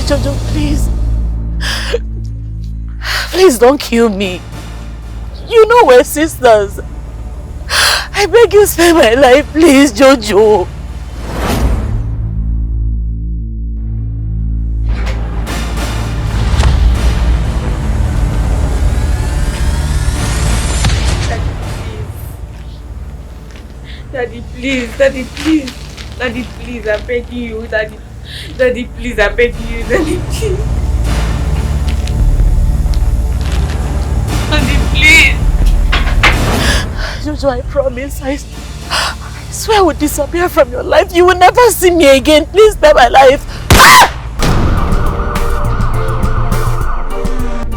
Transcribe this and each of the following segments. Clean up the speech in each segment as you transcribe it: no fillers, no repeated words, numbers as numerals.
Jojo, please. Please don't kill me. You know we're sisters. I beg you, spare my life, please, Jojo. Daddy, please. Daddy, please. Daddy, please, I'm begging you. Daddy, please, I'm begging you. Daddy, please. Daddy, please. Jojo, I promise. I swear I will disappear from your life. You will never see me again. Please spare my life.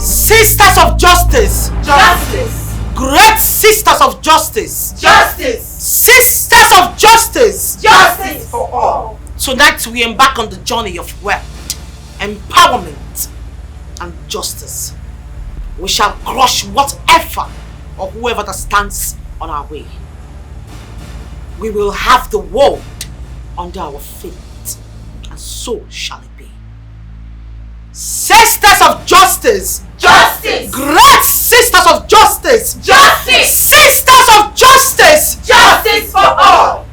Sisters of justice! Justice! Great sisters of justice! Justice! Sisters of justice! Justice for all! Tonight we embark on the journey of wealth, empowerment, and justice. We shall crush whatever or whoever that stands on our way. We will have the world under our feet, and so shall it be. Sisters of justice! Justice! Great sisters of justice! Justice! Sisters of justice! Justice for all!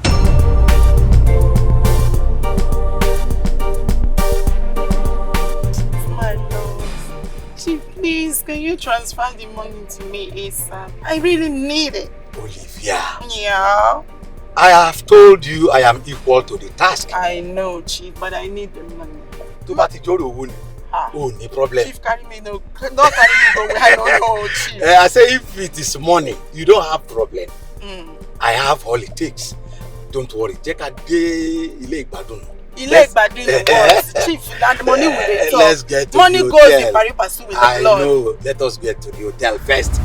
My love. Chief, please, can you transfer the money to me ASAP? I really need it. Olivia. Yeah. I have told you I am equal to the task. I know, Chief, but I need the money. Oh, no problem. Chief, carry me, no. Don't carry me, go where I don't know, Chief. I say if it is money, you don't have problem. I have all it takes. Don't worry. Check a day. Chief, that money will talk. Let's get to money the goes hotel. in pari passu with the I blood. know. Let us get to the hotel first.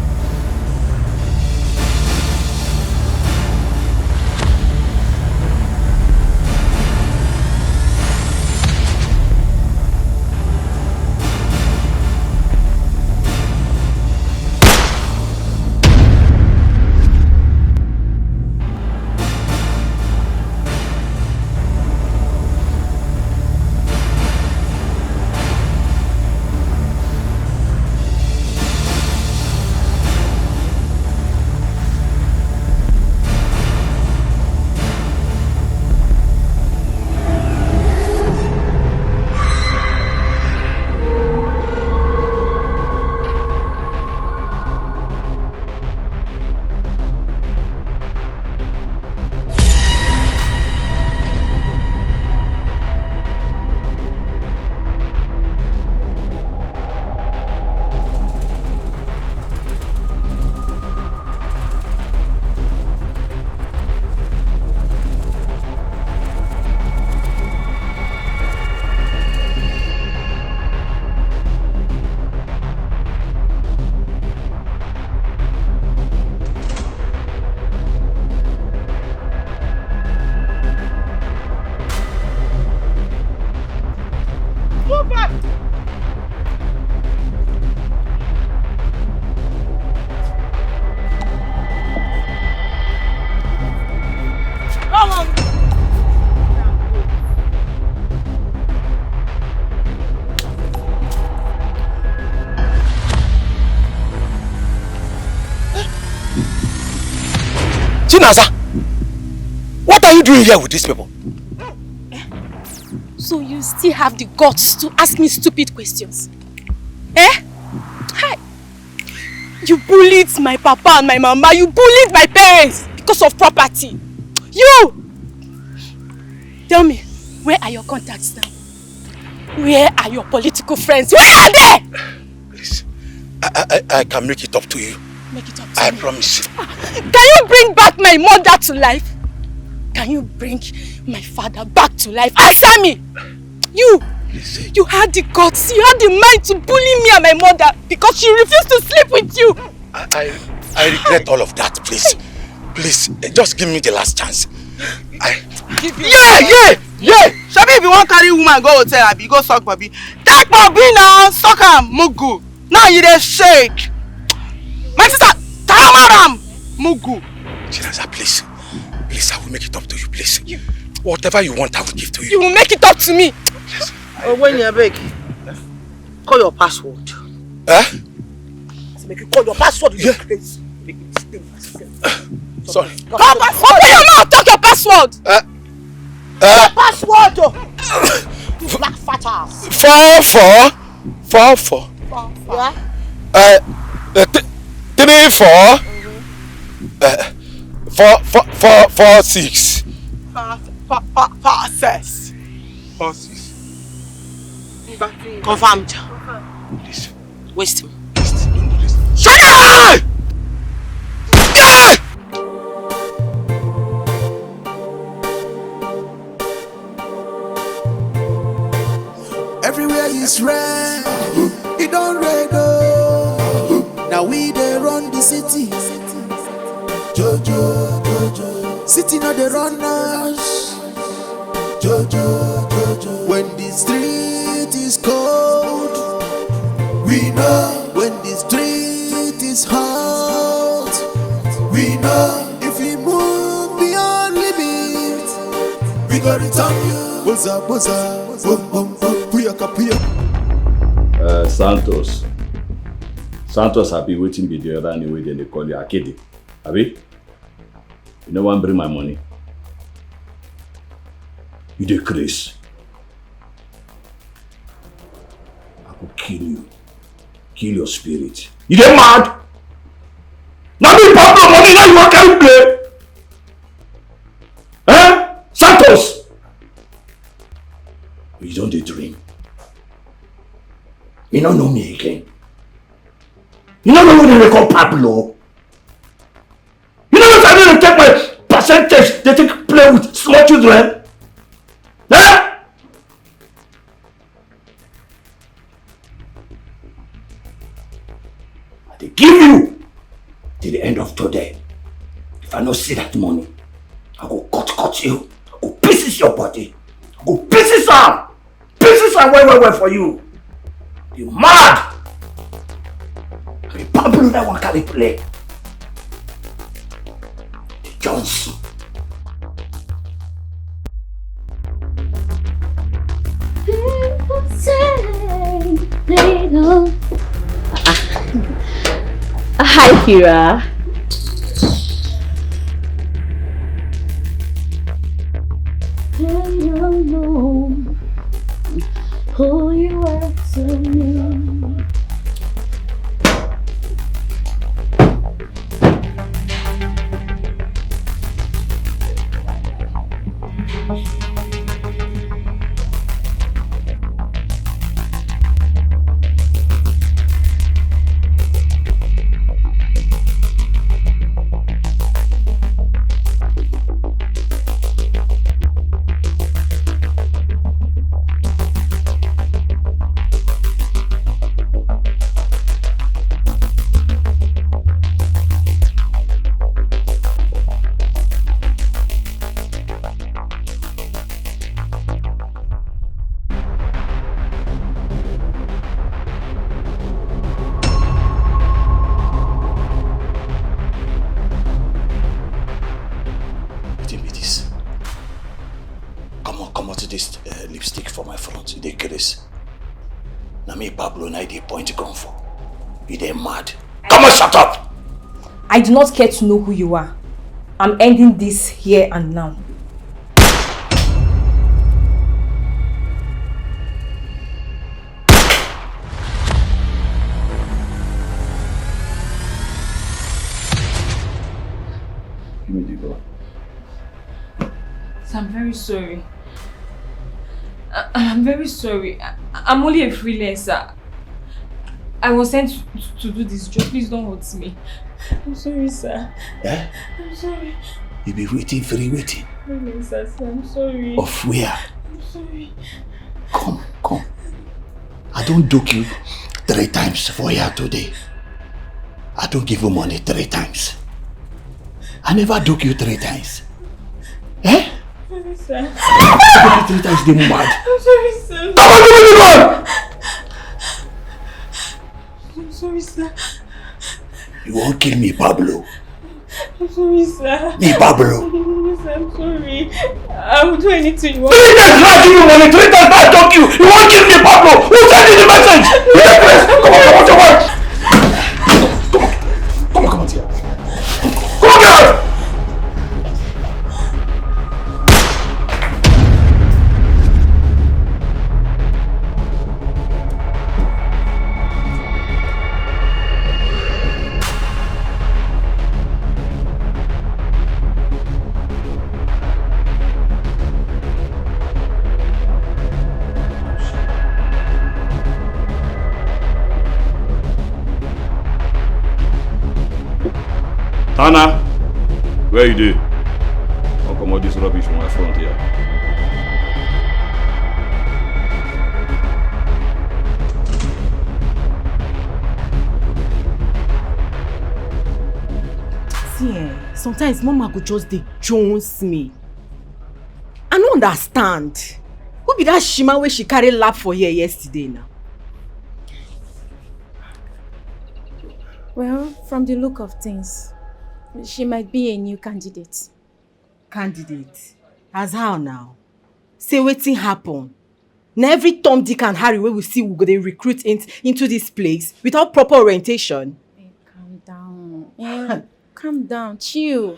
Chinaza, what are you doing here with these people? So you still have the guts to ask me stupid questions? Eh? Hi. You bullied my papa and my mama. You bullied my parents because of property. You! Tell me, where are your contacts now? Where are your political friends? Where are they? Please, I can make it up to you. Make it up to I me. promise. Can you bring back my mother to life? Can you bring my father back to life? Answer me! You had the guts, you had the mind to bully me and my mother because she refused to sleep with you. I regret all of that, please. Please, just give me the last chance. Yeah! Shabi, if you want to carry woman, go hotel, Abi, go suck Bobby. Take Bobby now, suck him, Mugu. Now you dey shake. My sister, Tamaram, Mugu. Chinaza, please. Please, I will make it up to you, please. Whatever you want, I will give to you. You will make it up to me. Oh, when you beg. Call your password. Eh? So make you call your password. Yeah. Sorry. Open your mouth, talk your password. Password. You black fat ass. 4444. Yeah. 34. 446. Process. 46. Confirmed. Please. Waste him. Don't do this. Shut up! Everywhere is red, it don't red oh. Now we they run the city. Jojo, Jojo, city not the runners. Jojo, Jojo, when the street is cold, we know. When the street is hot, we know. If we move beyond limit, we go return you. Boza, boza, boom, boom, boom. Santos happy waiting be the other anyway, then they call you Akede. Abi? You no one bring my money. You dey craze. I will kill you. Kill your spirit. You dey mad? Now me pop no money, now you want carry play? Eh? Santos! You don't dey dream. You don't know me again. You don't know who they call Pablo. You know what I mean? Take my percentage. They take play with small children. Eh? They give you till the end of today. If I don't see that money, I go cut you. I go pieces your body. I go pieces am. Pieces am well for you. You mad? The Pablo that one carry play. The Johnson. People say they don't. Hi, Kira. They don't know who you are to me. I do not care to know who you are. I'm ending this here and now. Give me the gun. I'm very sorry. I'm very sorry. I'm only a freelancer. I was sent to do this job. Please don't hurt me. I'm sorry, sir. Eh? I'm sorry. You be waiting. Freelancer, sir. I'm sorry. Of where? I'm sorry. Come. I don't duke you 3 times for here today. I don't give you money 3 times. I never duke you 3 times. Eh? Sorry, sir. 3 times they mad. I'm sorry, sir. Come on, give me the gun! I'm sorry, sir. You won't kill me, Pablo. I'm sorry, sir. Me, Pablo. I'm I'm sorry. I will do anything you want. 3 times I give you money, 3 times I talk you. You won't give me Pablo. Who sent you the message? Come on, come on, come on. Come on, here. Come on, get out. Anna, where you do? I'll come out this rubbish from my front here. See, sometimes Mama go just dey jones me. I don't understand. Who be that shima where she carry lap for here yesterday now? Well, from the look of things, she might be a new candidate. Candidate? As how now? Say wetin happen? Now every Tom, Dick and Harry where we see we go dey recruit into this place without proper orientation. Calm down. Calm down. Chill.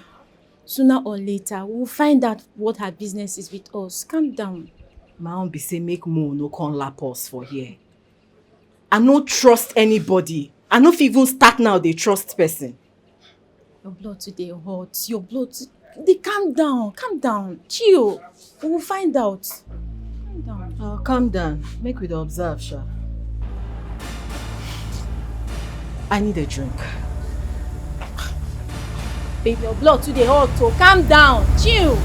Sooner or later, we'll find out what her business is with us. Calm down. My own be say make Mo no come lap us for here. I no trust anybody. I no fit even start now dey trust person. Your blood today hot. Your blood... Calm down. Calm down. Chill. We will find out. Calm down. Oh, calm down. Make we dey observe, sha. I need a drink. Baby, your blood today hot. So calm down. Chill.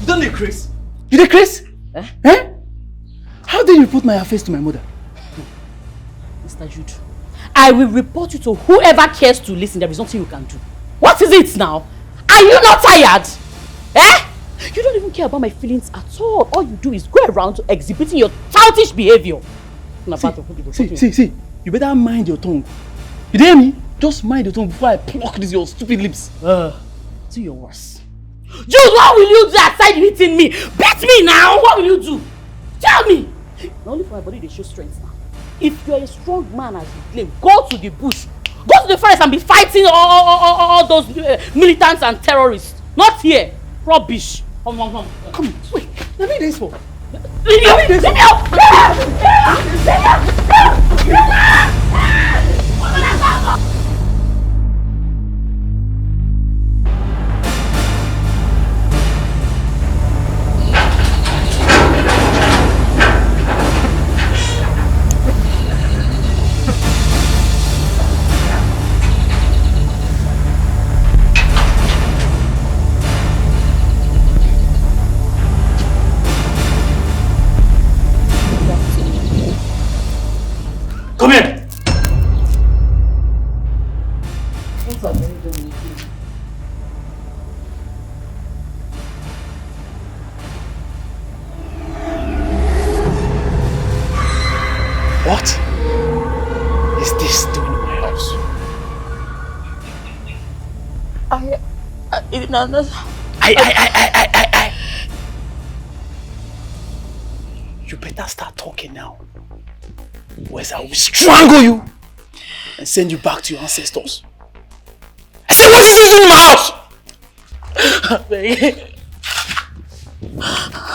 You don't need Chris. You did Chris? Eh? How did you report my affairs to my mother? Mr. Jude, I will report you to whoever cares to listen. There is nothing you can do. What is it now? Are you not tired? Eh? You don't even care about my feelings at all. All you do is go around exhibiting your childish behavior. See. You better mind your tongue. You hear me? Just mind your tongue before I pluck these your stupid lips. Do your worst. Jude, what will you do aside hitting me? Beat me now! What will you do? Tell me! Not only for my body they show strength now. If you're a strong man as you claim, go to the bush. Go to the forest and be fighting all those militants and terrorists. Not here. Rubbish. Come on. Wait, let me this for. Let me out! Come here! What is this doing in my house? I. You better start talking now. Otherwise I will strangle you and send you back to your ancestors. I said, what is this doing in my house?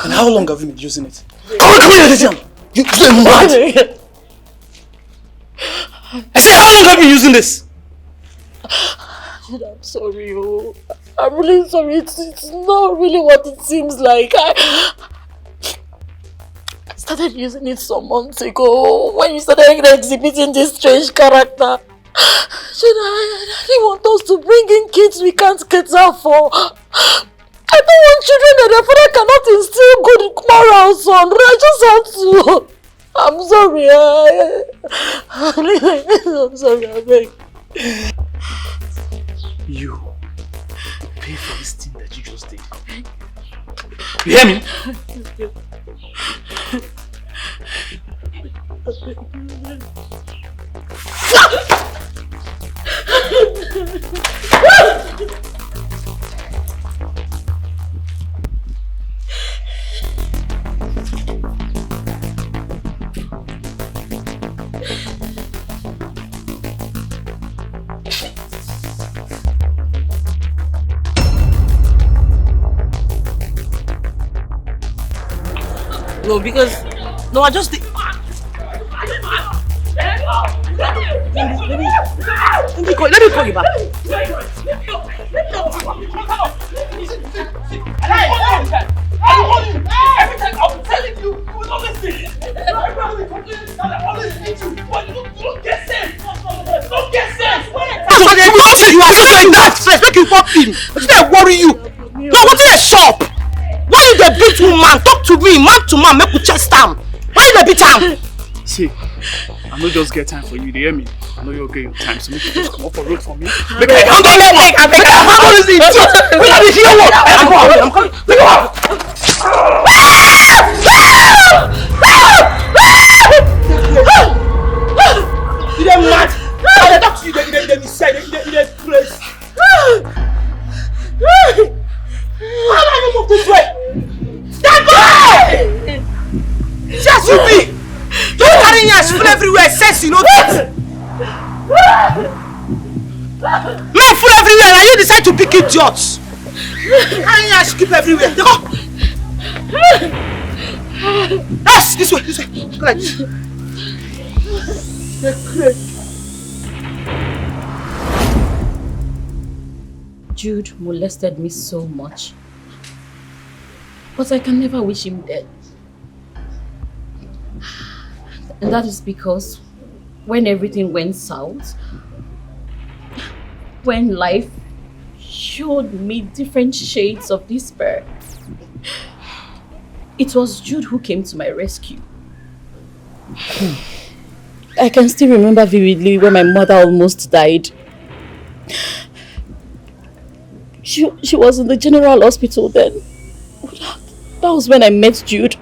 And how long have you been using it? Come here, Letian! You're mad! I said, how long have you been using this? I'm sorry, I'm really sorry. It's not really what it seems like. I started using it some months ago when you started exhibiting this strange character. I didn't want us to bring in kids we can't cater for. I don't want children that their father cannot instill good morals on. I just have to. I'm sorry. I'm sorry, I beg. You pay for this thing that you just did. You hear me? No, because I just think. Let me call you back. Worry you. No, what's in a shop? Why you the beat woman? Talk to me, man to man, make we chest down. Why you the beat am? See, I no just get time for you, they hear me? I know you're getting time, so make you just come up for road for me. Make I handle this one! Make I handle this thing! Make I this here one! I'm coming! Make it up! You dey mad? I dey talk to you, you dey decide, you dey press. How do I move this way? Stand by! Just you be! Don't carry your full everywhere, sense you know that! Men full everywhere and you decide to pick it yours! Carry your skip everywhere, go! Yes, this way! Go like this. Jude molested me so much, but I can never wish him dead. And that is because when everything went south, when life showed me different shades of despair, it was Jude who came to my rescue. I can still remember vividly when my mother almost died. She was in the general hospital then. That was when I met Jude.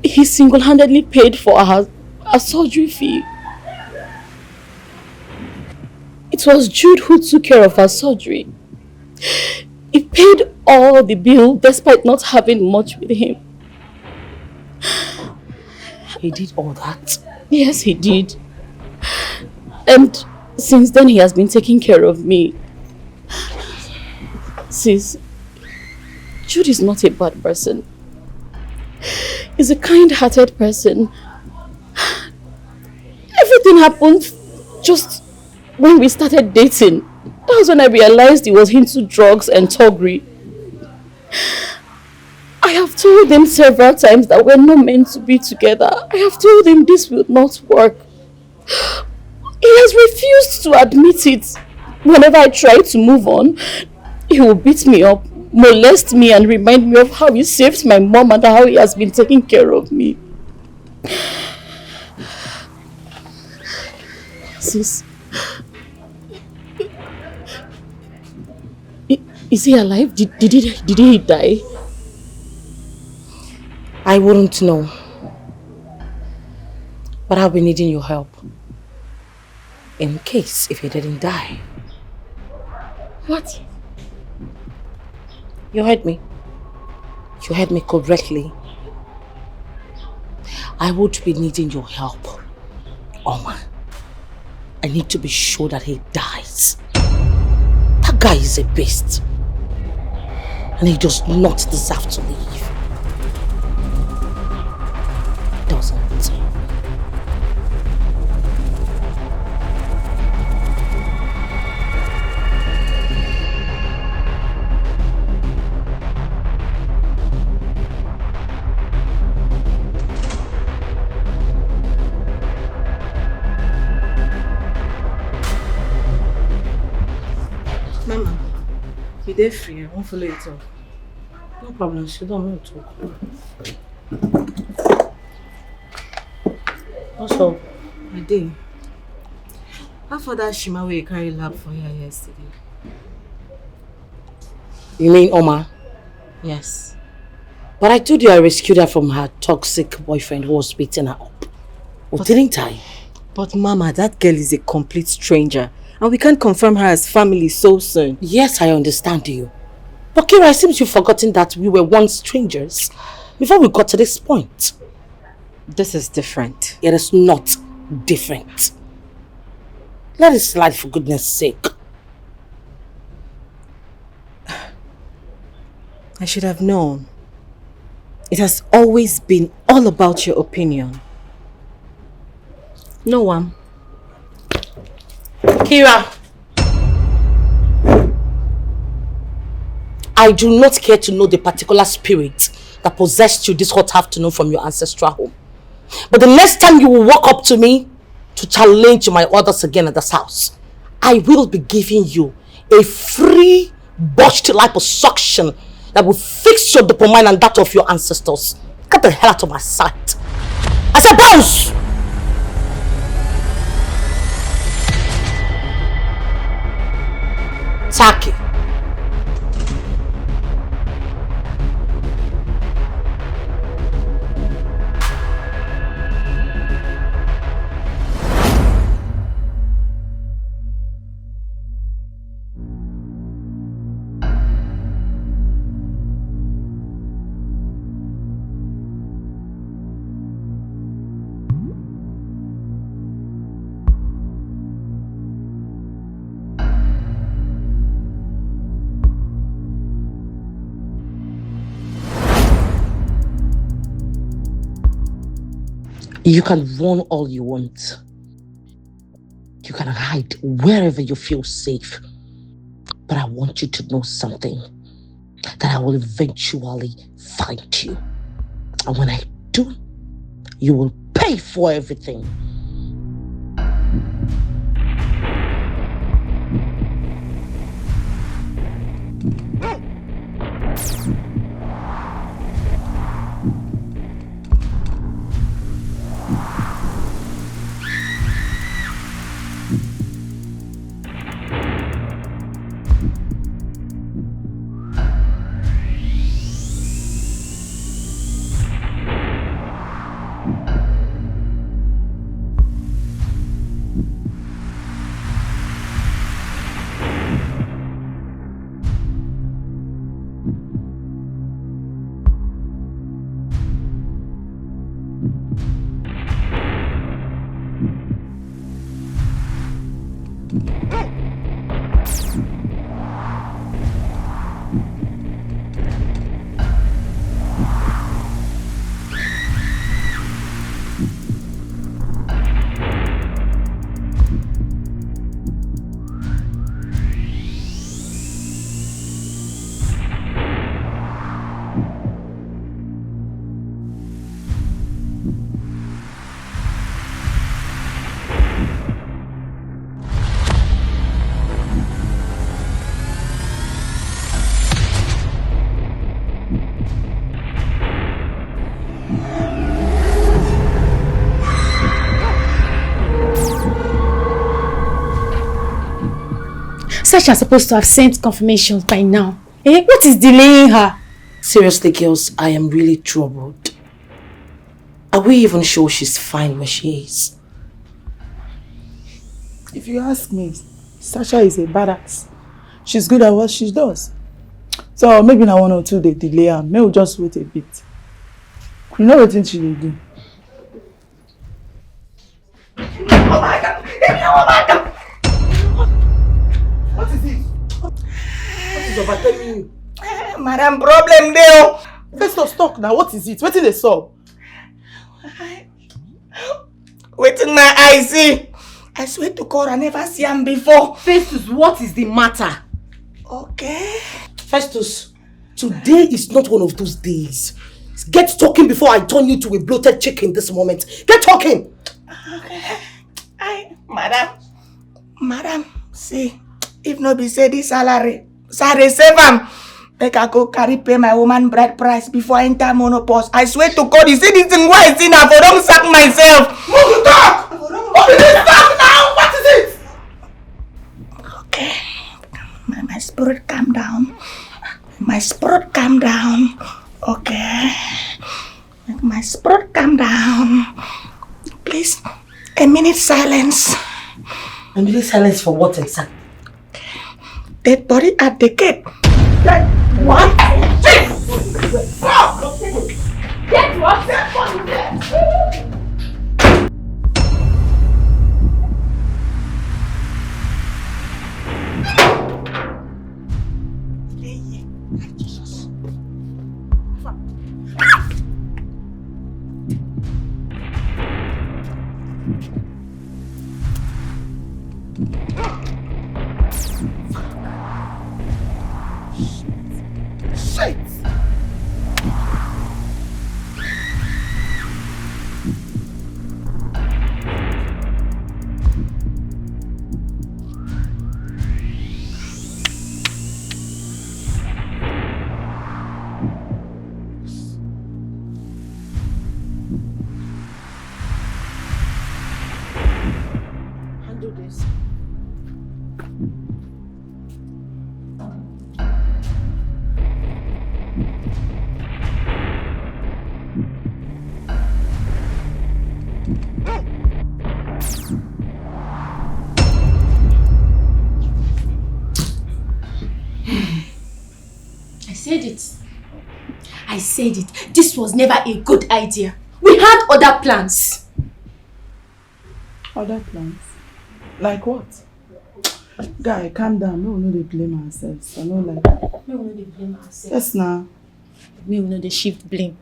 He single-handedly paid for her surgery fee. It was Jude who took care of her surgery. He paid all the bill despite not having much with him. He did all that? Yes, he did. And since then he has been taking care of me. Sis, Jude is not a bad person. He's a kind-hearted person. Everything happened just when we started dating. That was when I realized he was into drugs and thuggery. I have told him several times that we're not meant to be together. I have told him this will not work. He has refused to admit it. Whenever I try to move on, he will beat me up, molest me, and remind me of how he saved my mom and how he has been taking care of me. Sis, is he alive? Did he die? I wouldn't know. But I'll be needing your help. In case if he didn't die. What? You heard me. You heard me correctly. I would be needing your help. Oma. I need to be sure that he dies. That guy is a beast. And he does not deserve to live. He doesn't. Mama, you dey free. I won't follow you talk. No problem, she don't talk. What's up? I did. How for that Shima wey you carry lab for here yesterday? You mean Oma? Yes. But I told you I rescued her from her toxic boyfriend who was beating her up. Well, didn't I? But Mama, that girl is a complete stranger. And we can't confirm her as family so soon. Yes, I understand you. But Kira, it seems you've forgotten that we were once strangers before we got to this point. This is different. It is not different. Let it slide for goodness sake. I should have known. It has always been all about your opinion. No one. Kira, I do not care to know the particular spirit that possessed you this hot afternoon from your ancestral home. But the next time you will walk up to me to challenge my orders again at this house, I will be giving you a free botched liposuction that will fix your dopamine and that of your ancestors. Get the hell out of my sight. I said bounce! Taki. You can run all you want. You can hide wherever you feel safe. But I want you to know something. That I will eventually find you. And when I do, you will pay for everything. Sasha is supposed to have sent confirmations by now. Eh? What is delaying her? Seriously, girls, I am really troubled. Are we even sure she's fine where she is? If you ask me, Sasha is a badass. She's good at what she does. So maybe now 1 or 2 they delay her. Maybe we'll just wait a bit. You know what she will do? Oh my God! Oh my God! What is it? What is overtelling you? Madam, problem there. Let's not talk now. What is it? What is the solve? Waiting my eyes see. I swear to God, I never see him before. Festus, what is the matter? Okay. Festus, today is not one of those days. Get talking before I turn you to a bloated chicken this moment. Get talking! Okay. Madam, see, if no be say this salary, sorry, save am. Make I go carry pay my woman bride price before I enter monopause. I swear to God, you see this thing why I see now, for don't sack myself. Move to talk! What is it? Talk now! What is it? Okay. My spirit calm down. My spirit calm down. Okay. Make my spirit calm down. Please, a minute silence. A minute silence for what exactly? Dead body at the gate. What? Get what? Dead body there. I said it. This was never a good idea. We had other plans. Other plans? Like what? Guy, calm down. We will not blame ourselves. I know like that. We will not blame ourselves. Yes, now. We will not shift blame.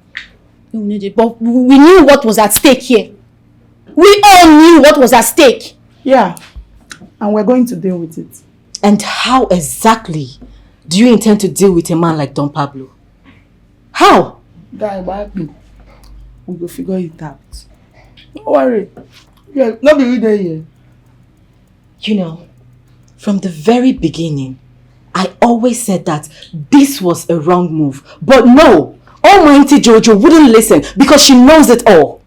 We will not. But we knew what was at stake here. We all knew what was at stake. Yeah. And we're going to deal with it. And how exactly do you intend to deal with a man like Don Pablo? How? Guy, back me. We will figure it out. Don't worry. Yeah, not be there here. You know, from the very beginning, I always said that this was a wrong move. But no, Almighty Jojo wouldn't listen because she knows it all.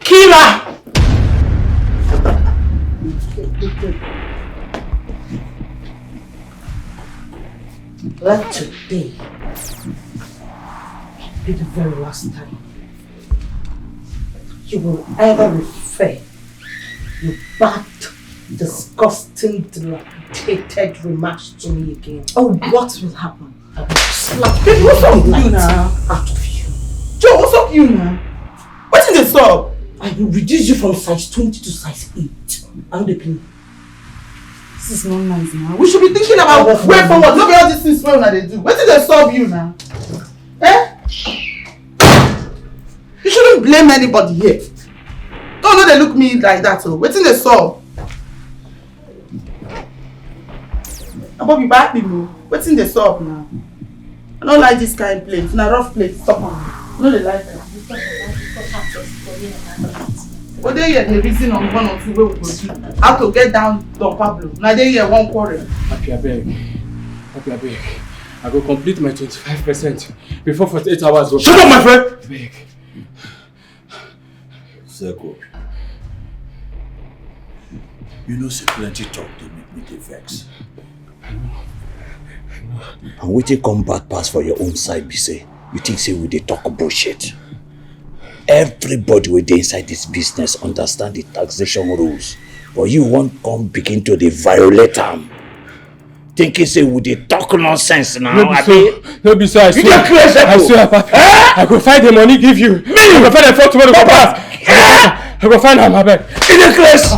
Kira! Let today be the very last time you will ever refer your bad, disgusting, dilapidated remarks to me again. Oh, what will happen? I will slap Baby, what's up with you now? out of you. Joe, what's up with you now? What's in the sub? I will reduce you from size 20 to size 8. I'm the play. This is not nice now. We should be thinking about way forward. Look at all these things when they do. What did they solve you now? Eh? You shouldn't blame anybody here. Don't know they look me like that. So what did they solve? I'm Bobby back people. What did they solve now? I don't like this kind of place. It's a rough place. Stop on. I know they like that. But they hear the reason on 1 or 2 where we go do. How to get down Don Pablo. Now they hear 1 quarrel. Happy, I beg. I go complete my 25% before 48 hours go. Shut up, my friend! I beg. Seko, you know say plenty talk to make me dey vex. And wetin come bad pass for your own side be say, you think say we dey talk bullshit. Everybody wey dey inside this business understand the taxation rules, but you won't come begin to dey violate them. Thinking say we dey talk nonsense now. No be so, I swear. You dey crazy, I swear, Papa. I go find the money give you. I go find the phone tomorrow go pass. I go find am, abeg. You dey crazy.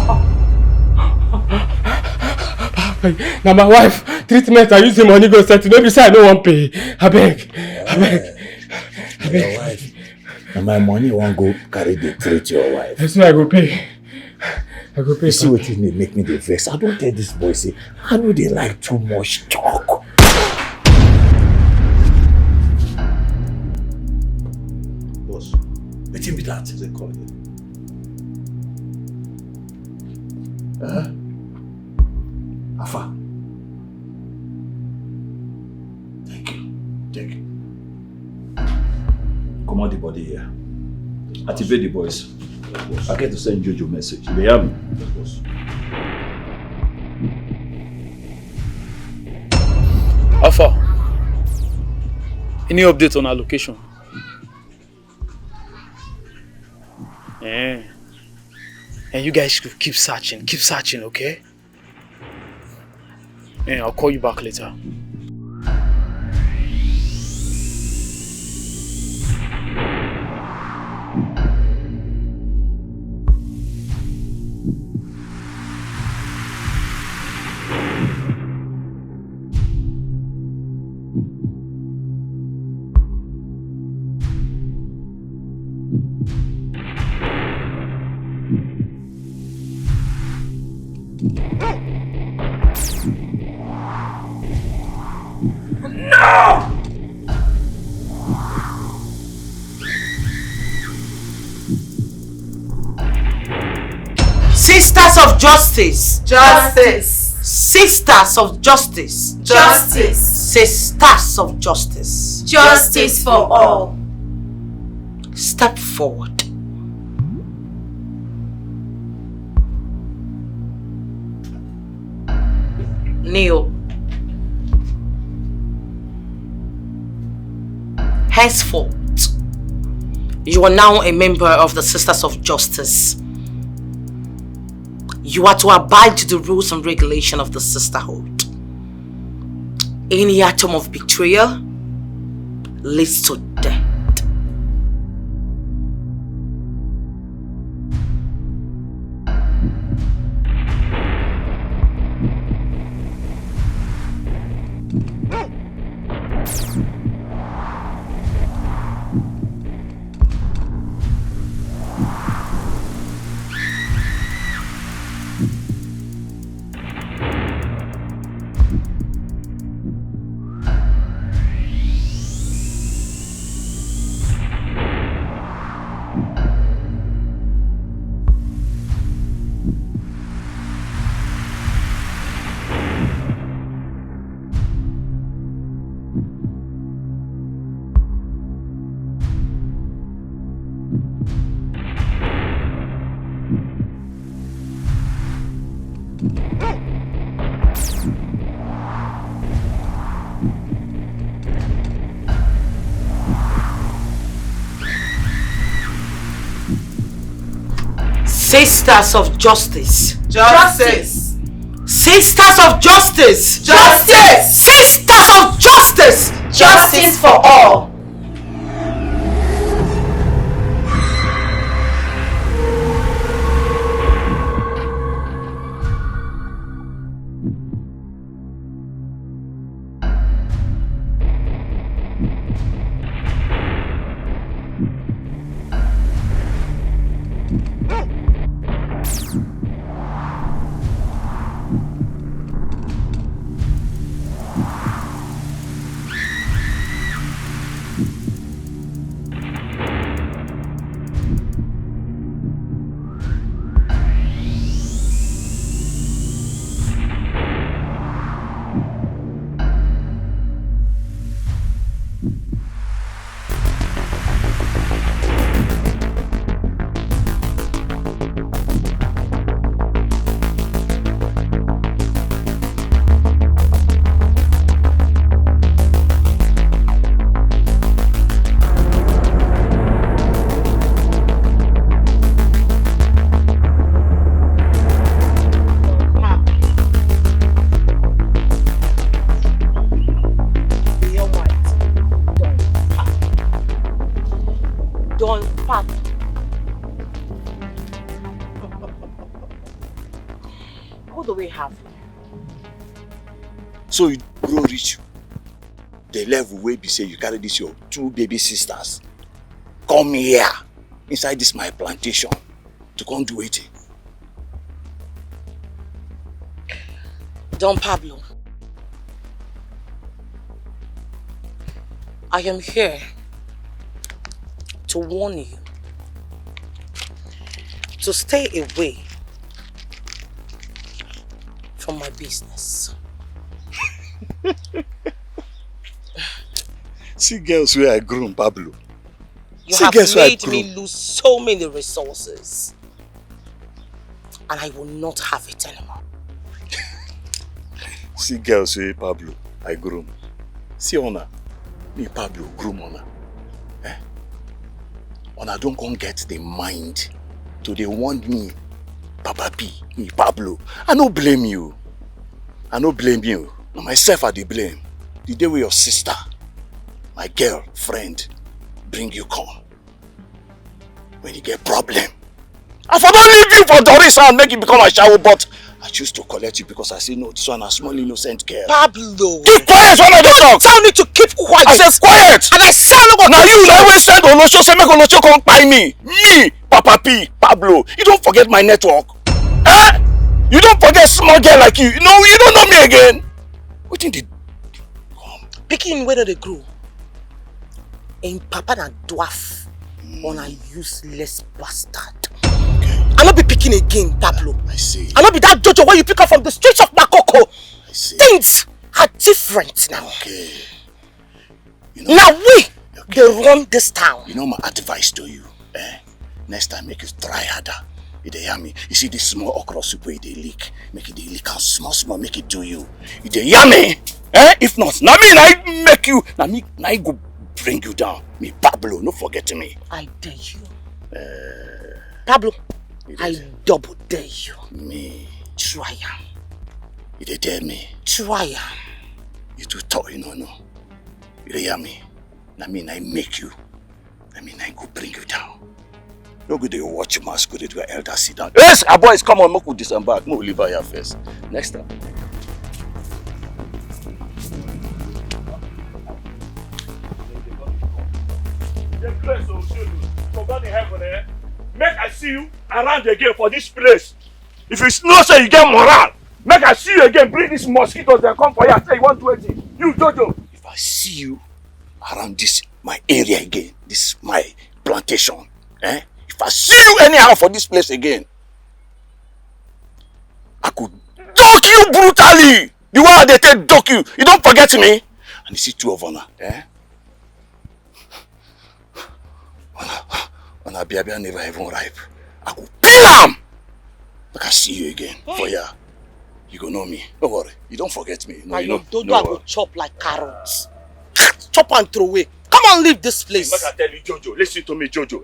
Now my wife treatment I use the money go settle. No be say I no wan pay. Abeg. Your wife. And my money won't go carry the treat your wife. I swear I go pay. You see what they make me the vex. I don't tell this boy say, I know they like too much talk. Boss, let him be that. They call you. Afa. Thank you. Come on the body here. Activate the boys. I get to send Jojo a message. They have me. Alpha. Any update on our location? Yeah. And you guys should keep searching, okay? Yeah, I'll call you back later. Sisters of justice. Justice. Sisters of justice. Justice. Sisters of justice. Justice for all. Step forward. Kneel. Henceforth, you are now a member of the Sisters of Justice. You are to abide to the rules and regulation of the sisterhood. Any atom of betrayal leads to death. Sisters of justice. Justice. Sisters of justice. Justice. Sisters of justice. Justice for all. So you grow rich the level where be say you carry this your 2 baby sisters come here inside this my plantation to come do it. Don Pablo, I am here to warn you to stay away from my business. See girls where I groom, Pablo. You have made me lose so many resources, and I will not have it anymore. See girls where Pablo, I groom. See honor. Me Pablo, groom ona. Ona don't come get the mind to they want me, Papa P, me Pablo. I no blame you. I no blame you. Now myself I dey blame. The day with your sister, my girl, friend, bring you come. When you get problem. I for don't leave you for Doris and make it become a shower, but I choose to collect you because I say no, this one a small innocent girl. Pablo! Keep quiet when I talk! Tell me to keep quiet! I said quiet! And I say no go. Now you always send Olosho, say make Olosho come buy me! Me! Papa P! Pablo! You don't forget my network! Eh? You don't forget small girl like you! No, you don't know me again! What did Picking whether they grow. And Papa na dwarf on a useless bastard. I'll not be picking again, Pablo. I see. I'll not be that Jojo where you pick up from the streets of Makoko. I see. Things are different now. Okay. You know, now they run this town. You know my advice to you, next time make it try harder. You dey hear me? You see this small okra soup where they leak. Make it leak out small, make it do you. You dey hear me? If not, now me I make you. Now I go bring you down. Me Pablo, no forget me. I dare you. Pablo, I double dare you. Me. Try am. You dey dare me? Try am. You too tall, you know. You dey hear me? Now me I make you. I go bring you down. No good they watch your mask, good they elder sit down. Yes, our boys, come on, make we disembark. Make we leave here first. Next time. The place will show you. For God in heaven, make I see you around again for this place. If it's no say you get moral, make I see you again. Bring these mosquitoes that come for you and say you want to eat. You Jojo. If I see you around this my area again, this my plantation, if I see you anyhow for this place again, I could duck you brutally. The way they take duck you. You don't forget me. And you see two of honor, Honor Biabia never even ripe. I could peel them. But I see you again. For ya. You go know me. Don't worry. You don't forget me. No, now you know. Don't I go chop like carrots. Chop and throw away. Come on, leave this place. Make I tell you, Jojo. Listen to me, Jojo.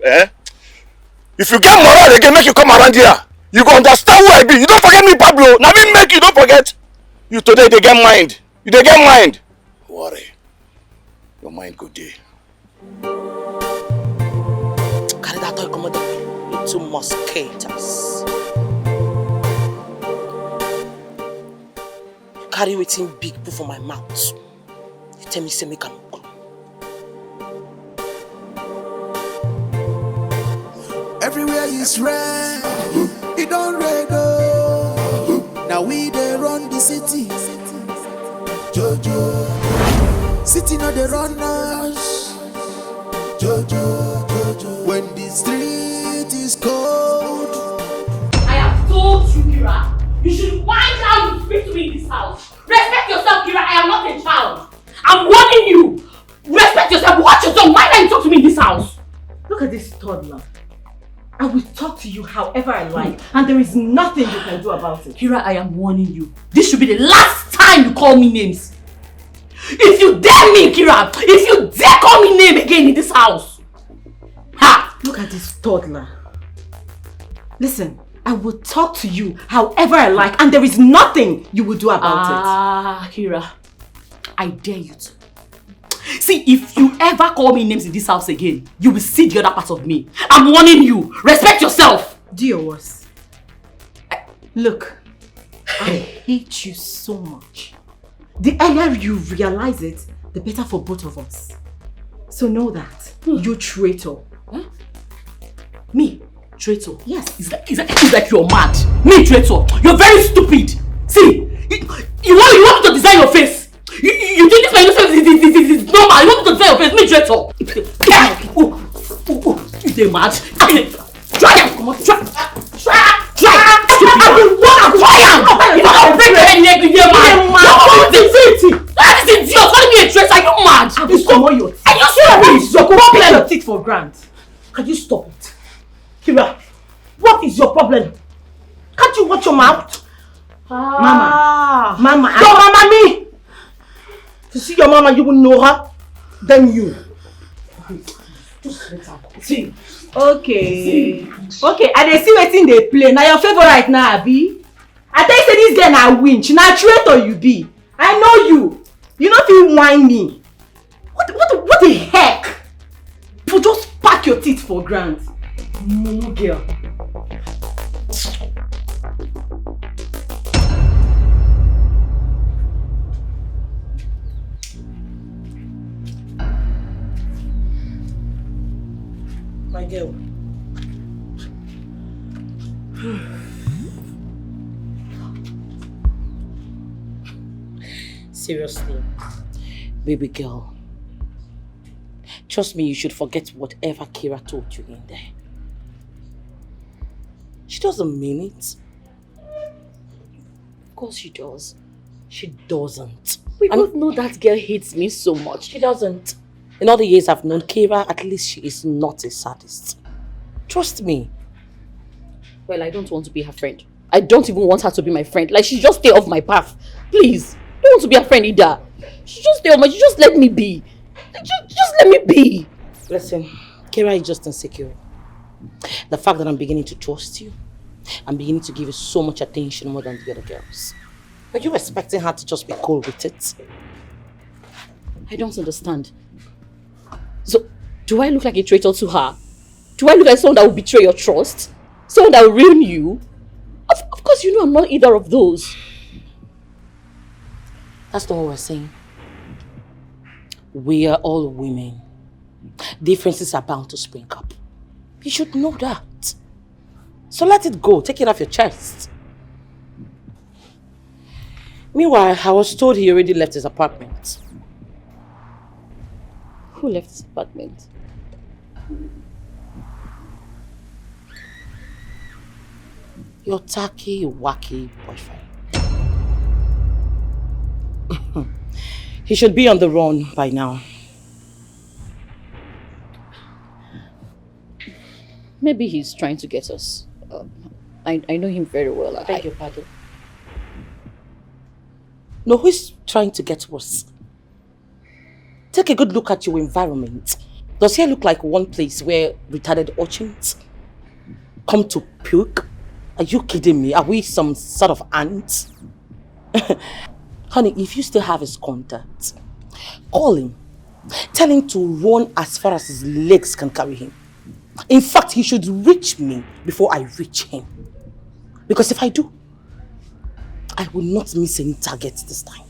If you get moral again, make you come around here. You go understand who I be. You don't forget me, Pablo. Now me make you don't forget. You today they get mind. You they get mind. Don't worry. Your mind go there. Carry that toy come into mosquitoes. Carry waiting big put for my mouth. You tell me say make am go. Everywhere is red, it don't red oh. Now we they run the city. Jojo, city not the runners. Jojo, when the street is cold. I have told you, Kira, you should mind how you speak to me in this house. Respect yourself, Kira. I am not a child. I'm warning you. Respect yourself. Watch your tongue. Why can't you talk to me in this house? Look at this toddler. I will talk to you however I like, and there is nothing you can do about it. Kira, I am warning you. This should be the last time you call me names. If you dare me, Kira, if you dare call me name again in this house. Ha! Look at this toddler. Listen, I will talk to you however I like, and there is nothing you will do about it. Kira, I dare you to. See, if you ever call me names in this house again, you will see the other part of me. I'm warning you. Respect yourself. Do your worst. Look, I hate you so much. The earlier you realize it, the better for both of us. So know that. You traitor. Huh? Me? Traitor? Yes. It's like you're mad. Me, traitor. You're very stupid. See, you want me to design your face. You think this my face is normal. You want me to design your face. Me, traitor. You're mad. Try. I will try. You don't break your head neck with your man. What is it? That is idiot. Calling me a traitor. Are you mad? I will come on your teeth. Are you sure? What is your problem? Your teeth for grant. Can you stop it? Kira, what is your problem? Can't you watch your mouth? Mama. Your mama me. To see your mama, you will know her. than you. Just let her go. See. Okay. Okay, and they see wetin dey play. Now your favorite now, Abi. I tell you say this girl na winch. Na traitor you be. I know you. You no fit whine me. What the heck? You just pack your teeth for ground. Mumu girl. My girl. Seriously, baby girl. Trust me, you should forget whatever Kira told you in there. She doesn't mean it. Of course she does. She doesn't. We both know that girl hates me so much. She doesn't. In all the years I've known Kira, at least she is not a sadist. Trust me. Well, I don't want to be her friend. I don't even want her to be my friend. Like, she just stay off my path. Please. I don't want to be her friend either. She just stay off my... She just let me be. Just let me be. Listen, Kira is just insecure. The fact that I'm beginning to trust you, I'm beginning to give you so much attention more than the other girls. Are you expecting her to just be cool with it? I don't understand. So, do I look like a traitor to her? Do I look like someone that will betray your trust? Someone that will ruin you? Of course, you know I'm not either of those. That's not what we're saying. We are all women. Differences are bound to spring up. You should know that. So let it go. Take it off your chest. Meanwhile, I was told he already left his apartment. Who left his apartment? Your tacky, wacky boyfriend. He should be on the run by now. Maybe he's trying to get us. I know him very well. I beg your pardon. No, who's trying to get worse? Take a good look at your environment. Does here look like one place where retarded urchins come to puke? Are you kidding me? Are we some sort of ants? Honey, if you still have his contact, call him. Tell him to run as far as his legs can carry him. In fact, he should reach me before I reach him. Because if I do, I will not miss any targets this time.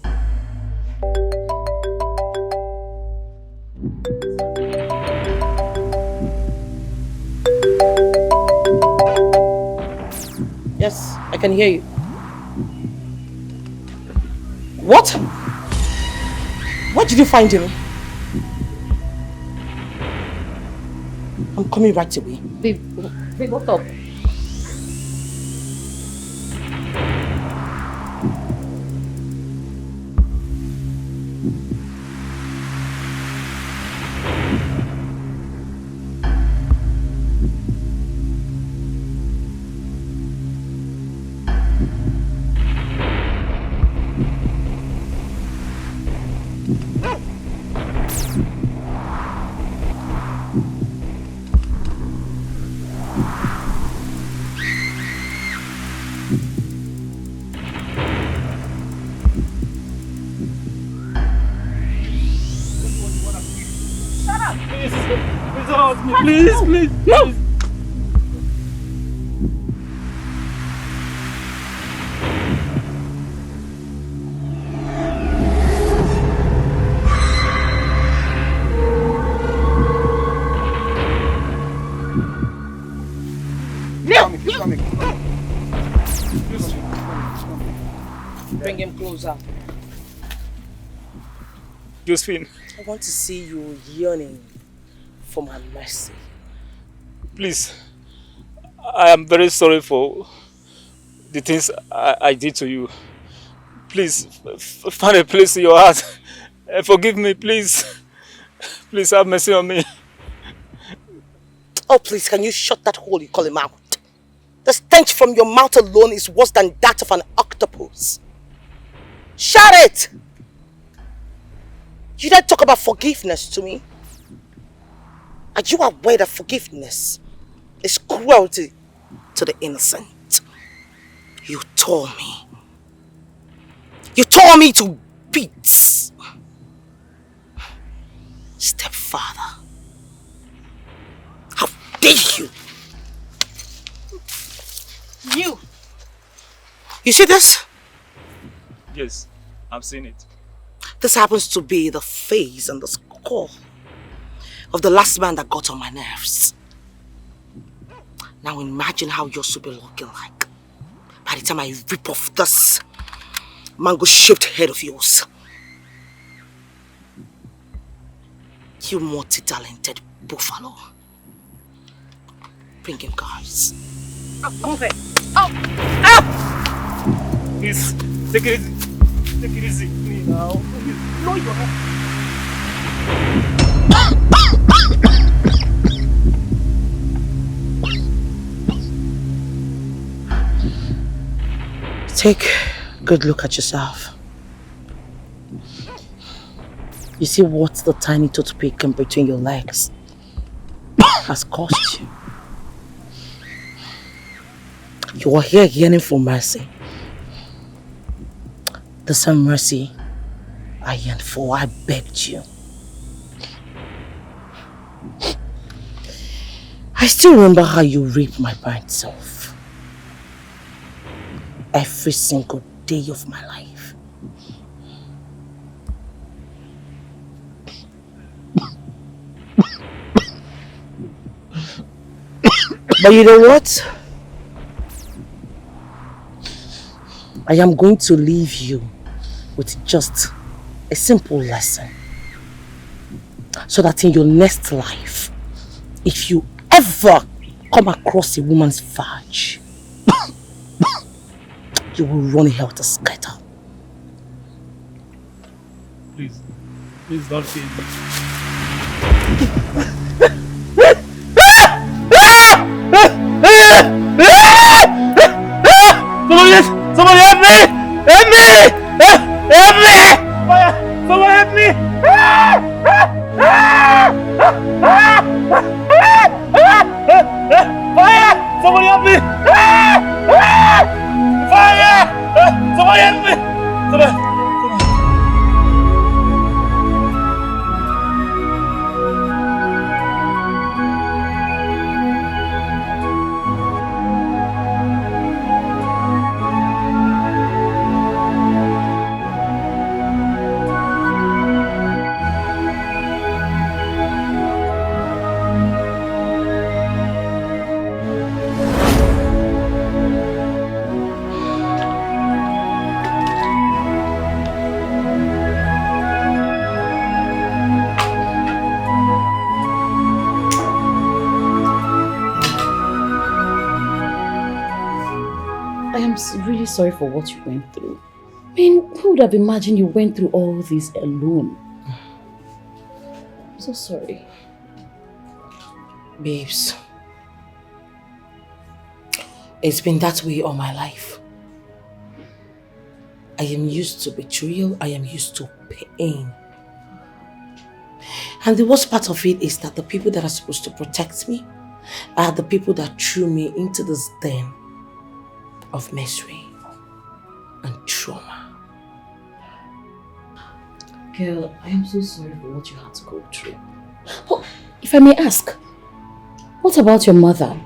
Yes, I can hear you. What? Where did you find him? I'm coming right away. Babe, what up? Please, please. No. Bring him closer. Josephine. I want to see you yearning for my mercy. Please, I am very sorry for the things I did to you. Please, find a place in your heart. Forgive me, please. Please have mercy on me. Oh, please, can you shut that hole you call him out? The stench from your mouth alone is worse than that of an octopus. Shut it! You don't talk about forgiveness to me. Are you aware that forgiveness is cruelty to the innocent? You tore me. You tore me to bits. Stepfather. How dare you? You see this? Yes, I've seen it. This happens to be the face and the skull of the last man that got on my nerves. Now imagine how yours will be looking like by the time I rip off this mango-shaped head of yours. You multi-talented buffalo. Bring him, guys. Move it. Oh! Please, take it easy. Take it easy. Please now. Blow your head. Take a good look at yourself. You see what the tiny toothpick in between your legs has cost you. You are here yearning for mercy. The same mercy I yearned for, I begged you. I still remember how you raped my burnt self. Every single day of my life. But you know what? I am going to leave you with just a simple lesson. So that in your next life, if you ever come across a woman's vag, you will run helter-skelter. Please don't kill me. Somebody help me! Help me! Help me! Someone help me! Fire! Somebody help me! Fire! Somebody help me! Really sorry for what you went through. I mean, who would have imagined you went through all this alone? I'm so sorry. Babes, it's been that way all my life. I am used to betrayal, I am used to pain. And the worst part of it is that the people that are supposed to protect me are the people that threw me into this den of misery and trauma. Girl, I am so sorry for what you had to go through. But if I may ask, what about your mother?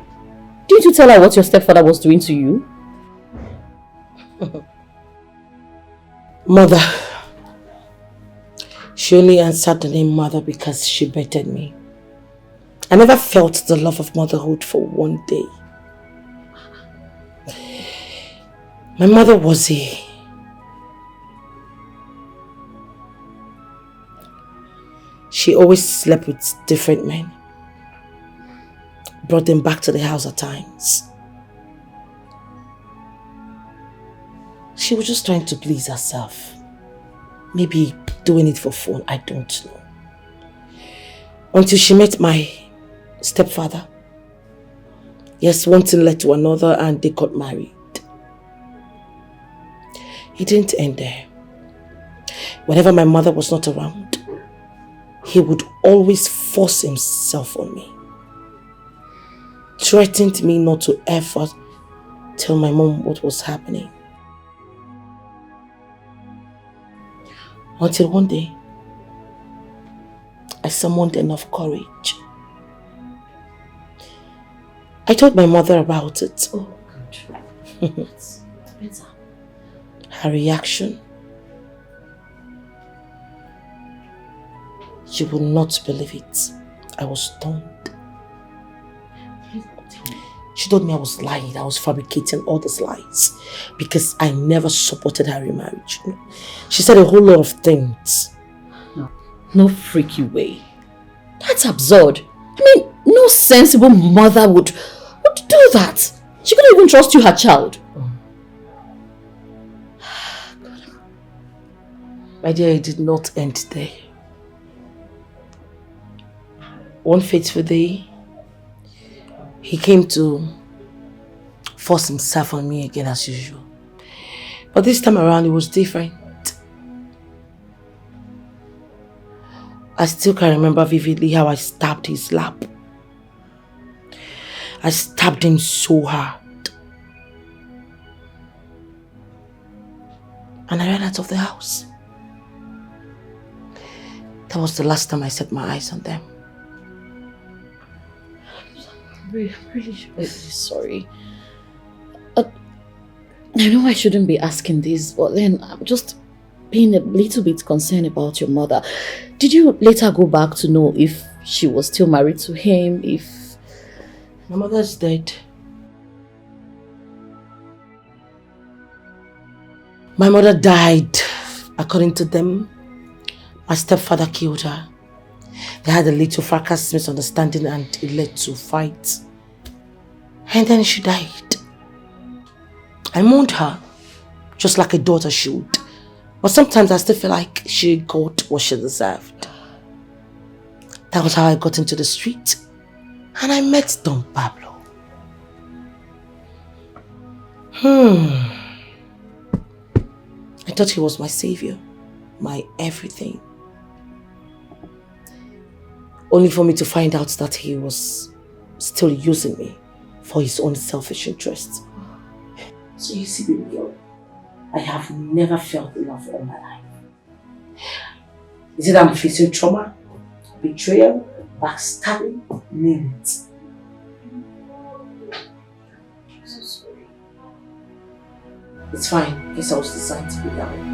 Didn't you tell her what your stepfather was doing to you? Mother. She only answered the name mother because she bettered me. I never felt the love of motherhood for one day. My mother was she always slept with different men. Brought them back to the house at times. She was just trying to please herself. Maybe doing it for fun, I don't know. Until she met my stepfather. Yes, one thing led to another and they got married. It didn't end there. Whenever my mother was not around, he would always force himself on me. Threatened me not to ever tell my mom what was happening. Until one day, I summoned enough courage. I told my mother about it. Oh, good. That's better. Her reaction, you will not believe it. I was stunned. She told me I was lying, I was fabricating all these lies because I never supported her remarriage. She said a whole lot of things. No freaky way. That's absurd. I mean, no sensible mother would do that. She couldn't even trust you, her child. My dear, it did not end there. One fateful day, he came to force himself on me again as usual. But this time around, it was different. I still can remember vividly how I stabbed his lap. I stabbed him so hard. And I ran out of the house. That was the last time I set my eyes on them. Really sorry. I know I shouldn't be asking this, but then I'm just being a little bit concerned about your mother. Did you later go back to know if she was still married to him? If my mother's dead. My mother died. According to them, my stepfather killed her. They had a little fracas, misunderstanding, and it led to fights. And then she died. I mourned her, just like a daughter should. But sometimes I still feel like she got what she deserved. That was how I got into the street. And I met Don Pablo. I thought he was my savior, my everything. Only for me to find out that he was still using me for his own selfish interests. So you see, baby girl, I have never felt love all my life. Is it I'm facing trauma, betrayal, backstabbing, name it. I'm so sorry. It's fine, guess I was designed to be that way.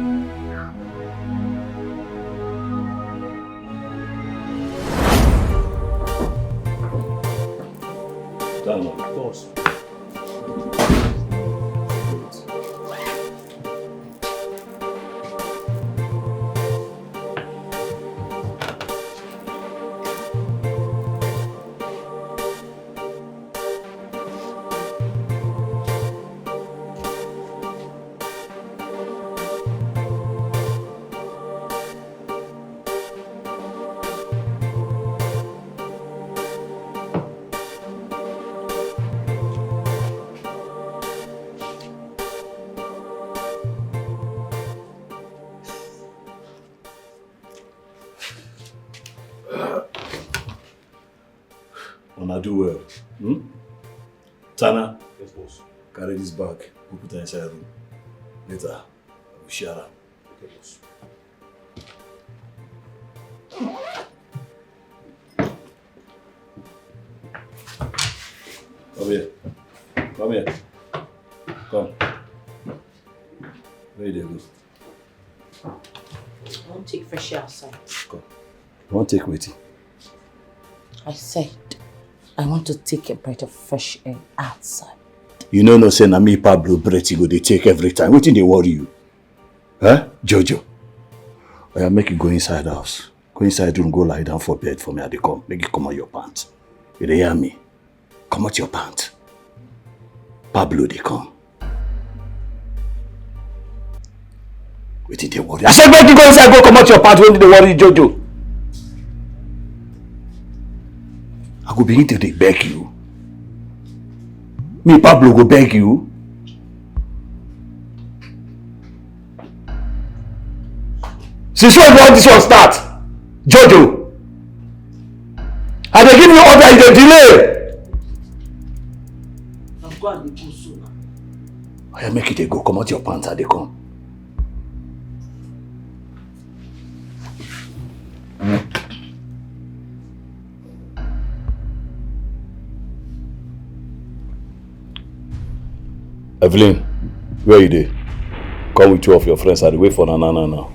Of course. Do well. Tana, yes, boss. Carry this bag. We'll put it inside the room. Later, we'll share her. Okay, boss. Come here. Come here. Come. Where do you go? I want to take fresh air outside. Come. You want to take waiting? I said, I want to take a breath of fresh air outside. You know no say na me Pablo breath you go dey take every time. Wetin dey worry you? Huh? Jojo. Oya make you go inside house. Go inside room, go lie down for bed for me. I dey come. Make you come out your pants. You dey hear me? Come out your pants. Pablo dey come. Wetin dey worry? I said make you go inside, go come out your pants. Wetin dey worry Jojo? I go begin to beg you. Me, Pablo, go beg you. Since when did this one start? Jojo! dey delay. Now go and dey go soon now. I make it go. Come out your pants, they come. Evelyn, where you dey? Come with two of your friends. I dey wait for Nana now.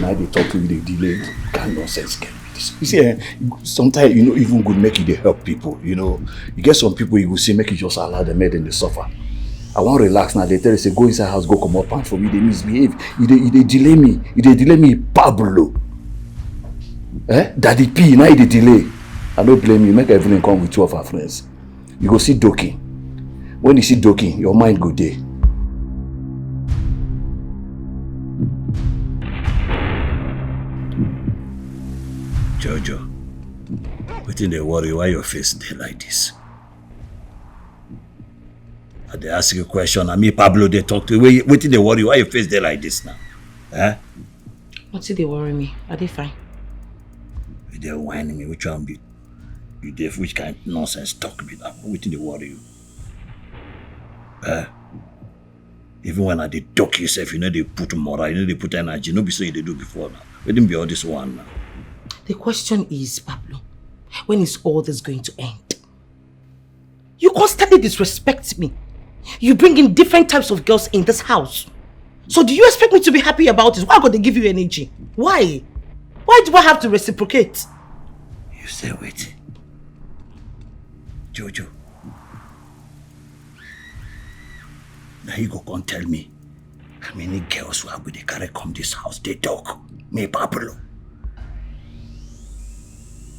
Now they talk to you, they delay. Kind nonsense can be this. You see, sometimes you know even good make you they help people. You know, you get some people you will see make you just allow them make them they suffer. I want to relax now. They tell you say go inside house, go come up pants for me. They misbehave. They delay me. They delay me. Pablo. Daddy P. Now they delay. I don't blame you. Make Evelyn come with two of her friends. You go see Doki. When you see Doki, your mind go there. Jojo, wetin dey worry why your face dey like this? I dey ask you a question, and me Pablo dey talk to you. Wetin dey worry why your face dey like this now? Wetin dey worry me? I dey fine. You dey whine me, which one be? You dey which kind of nonsense talk be that? Wetin dey worry you? Even when I dey talk yourself, you know they put moral, you know they put energy. No be so you dey do before now. Wetin be all this one now? The question is, Pablo, when is all this going to end? You constantly disrespect me. You bring in different types of girls in this house. So do you expect me to be happy about it? Why would they give you energy? Why? Why do I have to reciprocate? You say wait. Jojo. Now you go come tell me how many girls will they carry come this house? They talk. Me Pablo.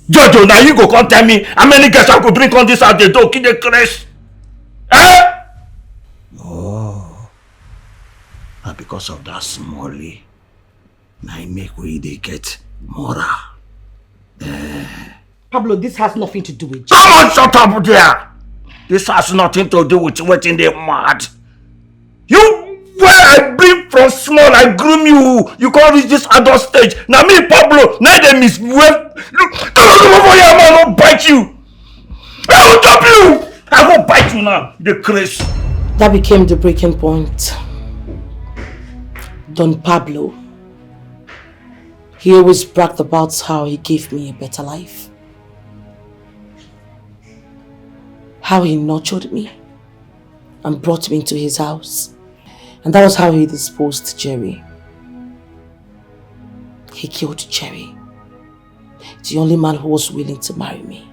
Jojo, now you go come tell me how many girls I could bring on this house, they don't kill the crash. Oh. And because of that smally, now I make way they get moral. Pablo, this has nothing to do with you. Come on, shut up there. This has nothing to do with waiting they mad. You, where I bring from small, I groom you. You can't reach this adult stage. Now me, Pablo, now they misbehave. Come over here, man, I'll bite you. I will drop you. I will bite you now, the craze. That became the breaking point. Don Pablo, he always bragged about how he gave me a better life. How he nurtured me and brought me into his house. And that was how he disposed Jerry. He killed Jerry, the only man who was willing to marry me.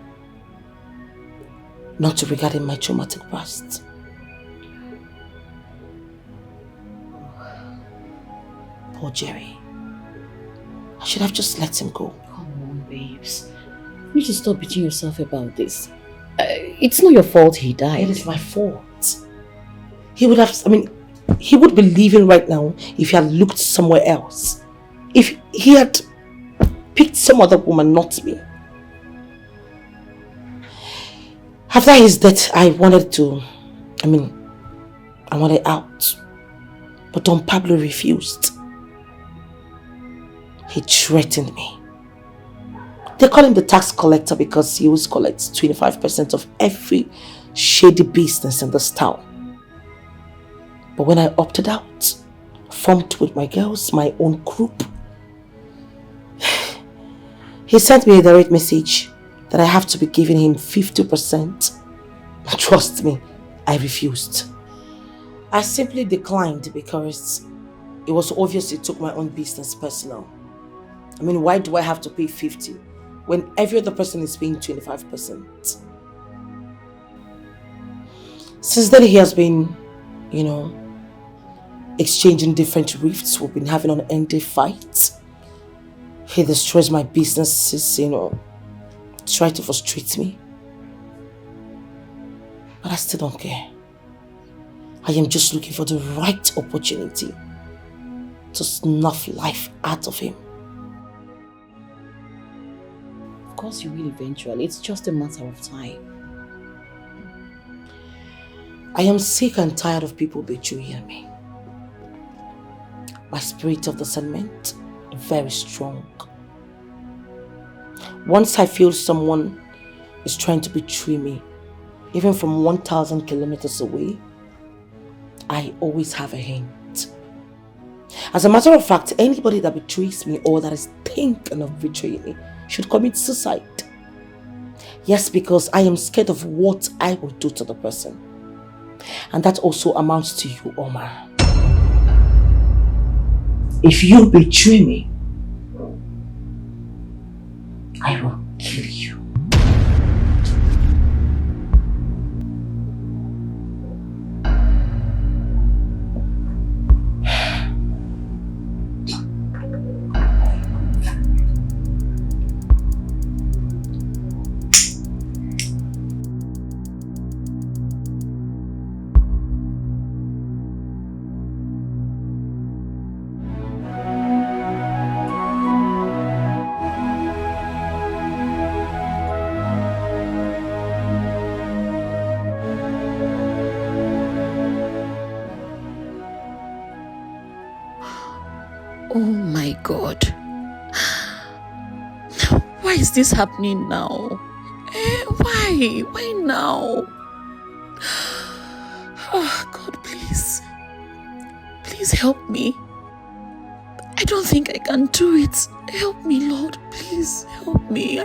Not to regarding my traumatic past. Poor Jerry. I should have just let him go. Come on, babes. You should stop beating yourself about this. It's not your fault he died. It is my fault. He would have, he would be leaving right now if he had looked somewhere else. If he had picked some other woman, not me. After his death, I wanted out. But Don Pablo refused. He threatened me. They call him the tax collector because he always collects 25% of every shady business in this town. But when I opted out, formed with my girls, my own group, he sent me a direct message that I have to be giving him 50%. Trust me, I refused. I simply declined because it was obvious he took my own business personal. Why do I have to pay 50 when every other person is paying 25%? Since then he has been, exchanging different rifts. We've been having unending fights. He destroys my businesses, try to frustrate me. But I still don't care. I am just looking for the right opportunity to snuff life out of him. Of course you will eventually. It's just a matter of time. I am sick and tired of people betraying me. my spirit of discernment very strong. Once I feel someone is trying to betray me, even from 1,000 kilometers away, I always have a hint. As a matter of fact, anybody that betrays me or that is thinking of betraying me should commit suicide. Yes, because I am scared of what I will do to the person. And that also amounts to you, Omar. If you betray me, I will kill you. Oh my God. Why is this happening now? Why? Why now? Oh God, please. Please help me. I don't think I can do it. Help me, Lord. Please help me. I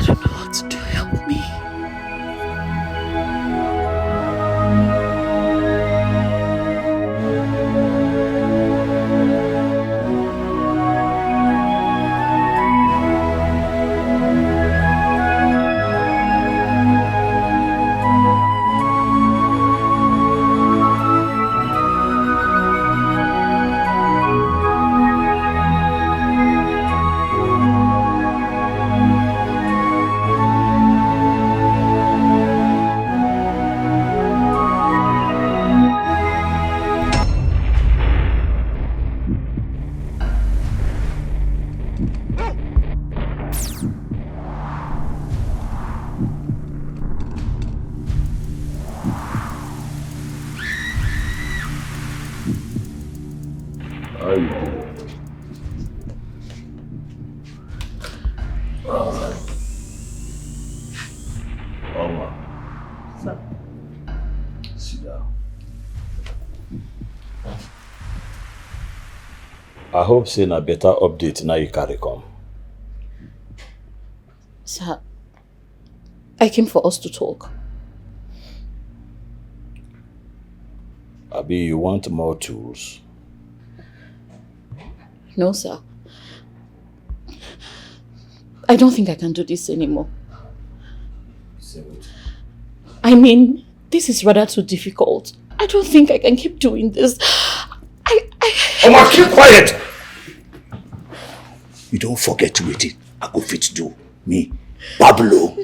don't know what to do. Help me. I hope seeing a better update now you carry come. Sir, I came for us to talk. Abi, you want more tools? No, sir. I don't think I can do this anymore. I mean, this is rather too difficult. I don't think I can keep doing this. Omar, keep quiet! You don't forget to wait it. I go fit do. Me, Pablo.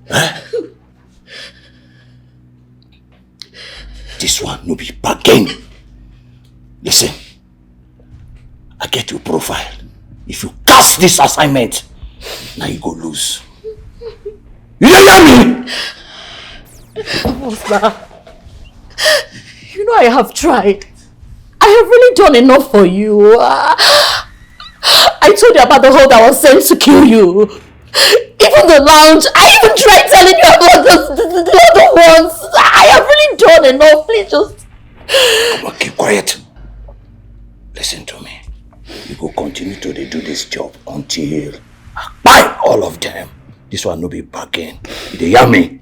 Huh? This one no be bargain. Listen, I get your profile. If you cast this assignment, now you go lose. You hear me? Sir, you know I have tried. I have really done enough for you. I told you about the hole that was sent to kill you. Even the lounge. I even tried telling you about the other ones. I have really done enough. Please just... Come on, keep quiet. Listen to me. You go continue to do this job until I buy all of them. This one no be bargain. You dey hear me?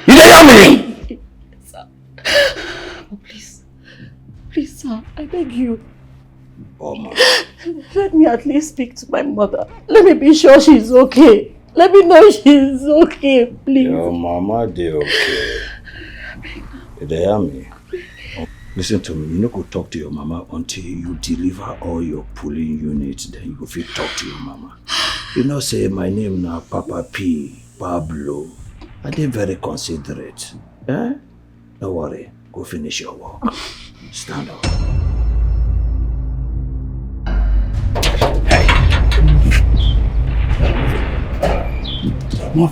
You dey hear me? Sir. Oh, please. Please, sir. I beg you. Oma. Let me at least speak to my mother. Let me be sure she's okay. Let me know she's okay, please. Your mama dey okay. You dey hear me? Listen to me, you no go talk to your mama until you deliver all your pulling units, then you go fit talk to your mama. You know say my name na Papa P, Pablo. I dey very considerate. Eh? Don't worry, go finish your work. Stand up. Hey. Move.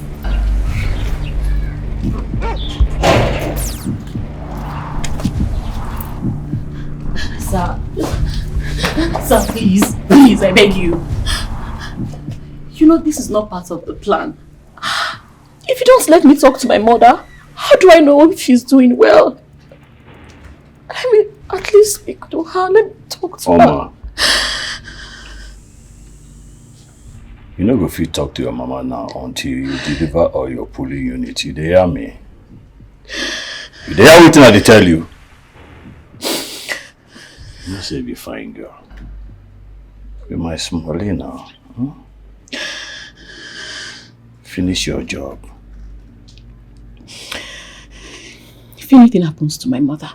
Sir. Sir, please. Please, I beg you. You know, this is not part of the plan. If you don't let me talk to my mother, how do I know if she's doing well? I mean, at least speak to her. Let me talk to her. You no go fit talk to your mama now until you deliver all your polling unit. You dey hear me? You dey hear wetin I dey tell you? You say be fine girl. Be my smallie now. Finish your job. If anything happens to my mother,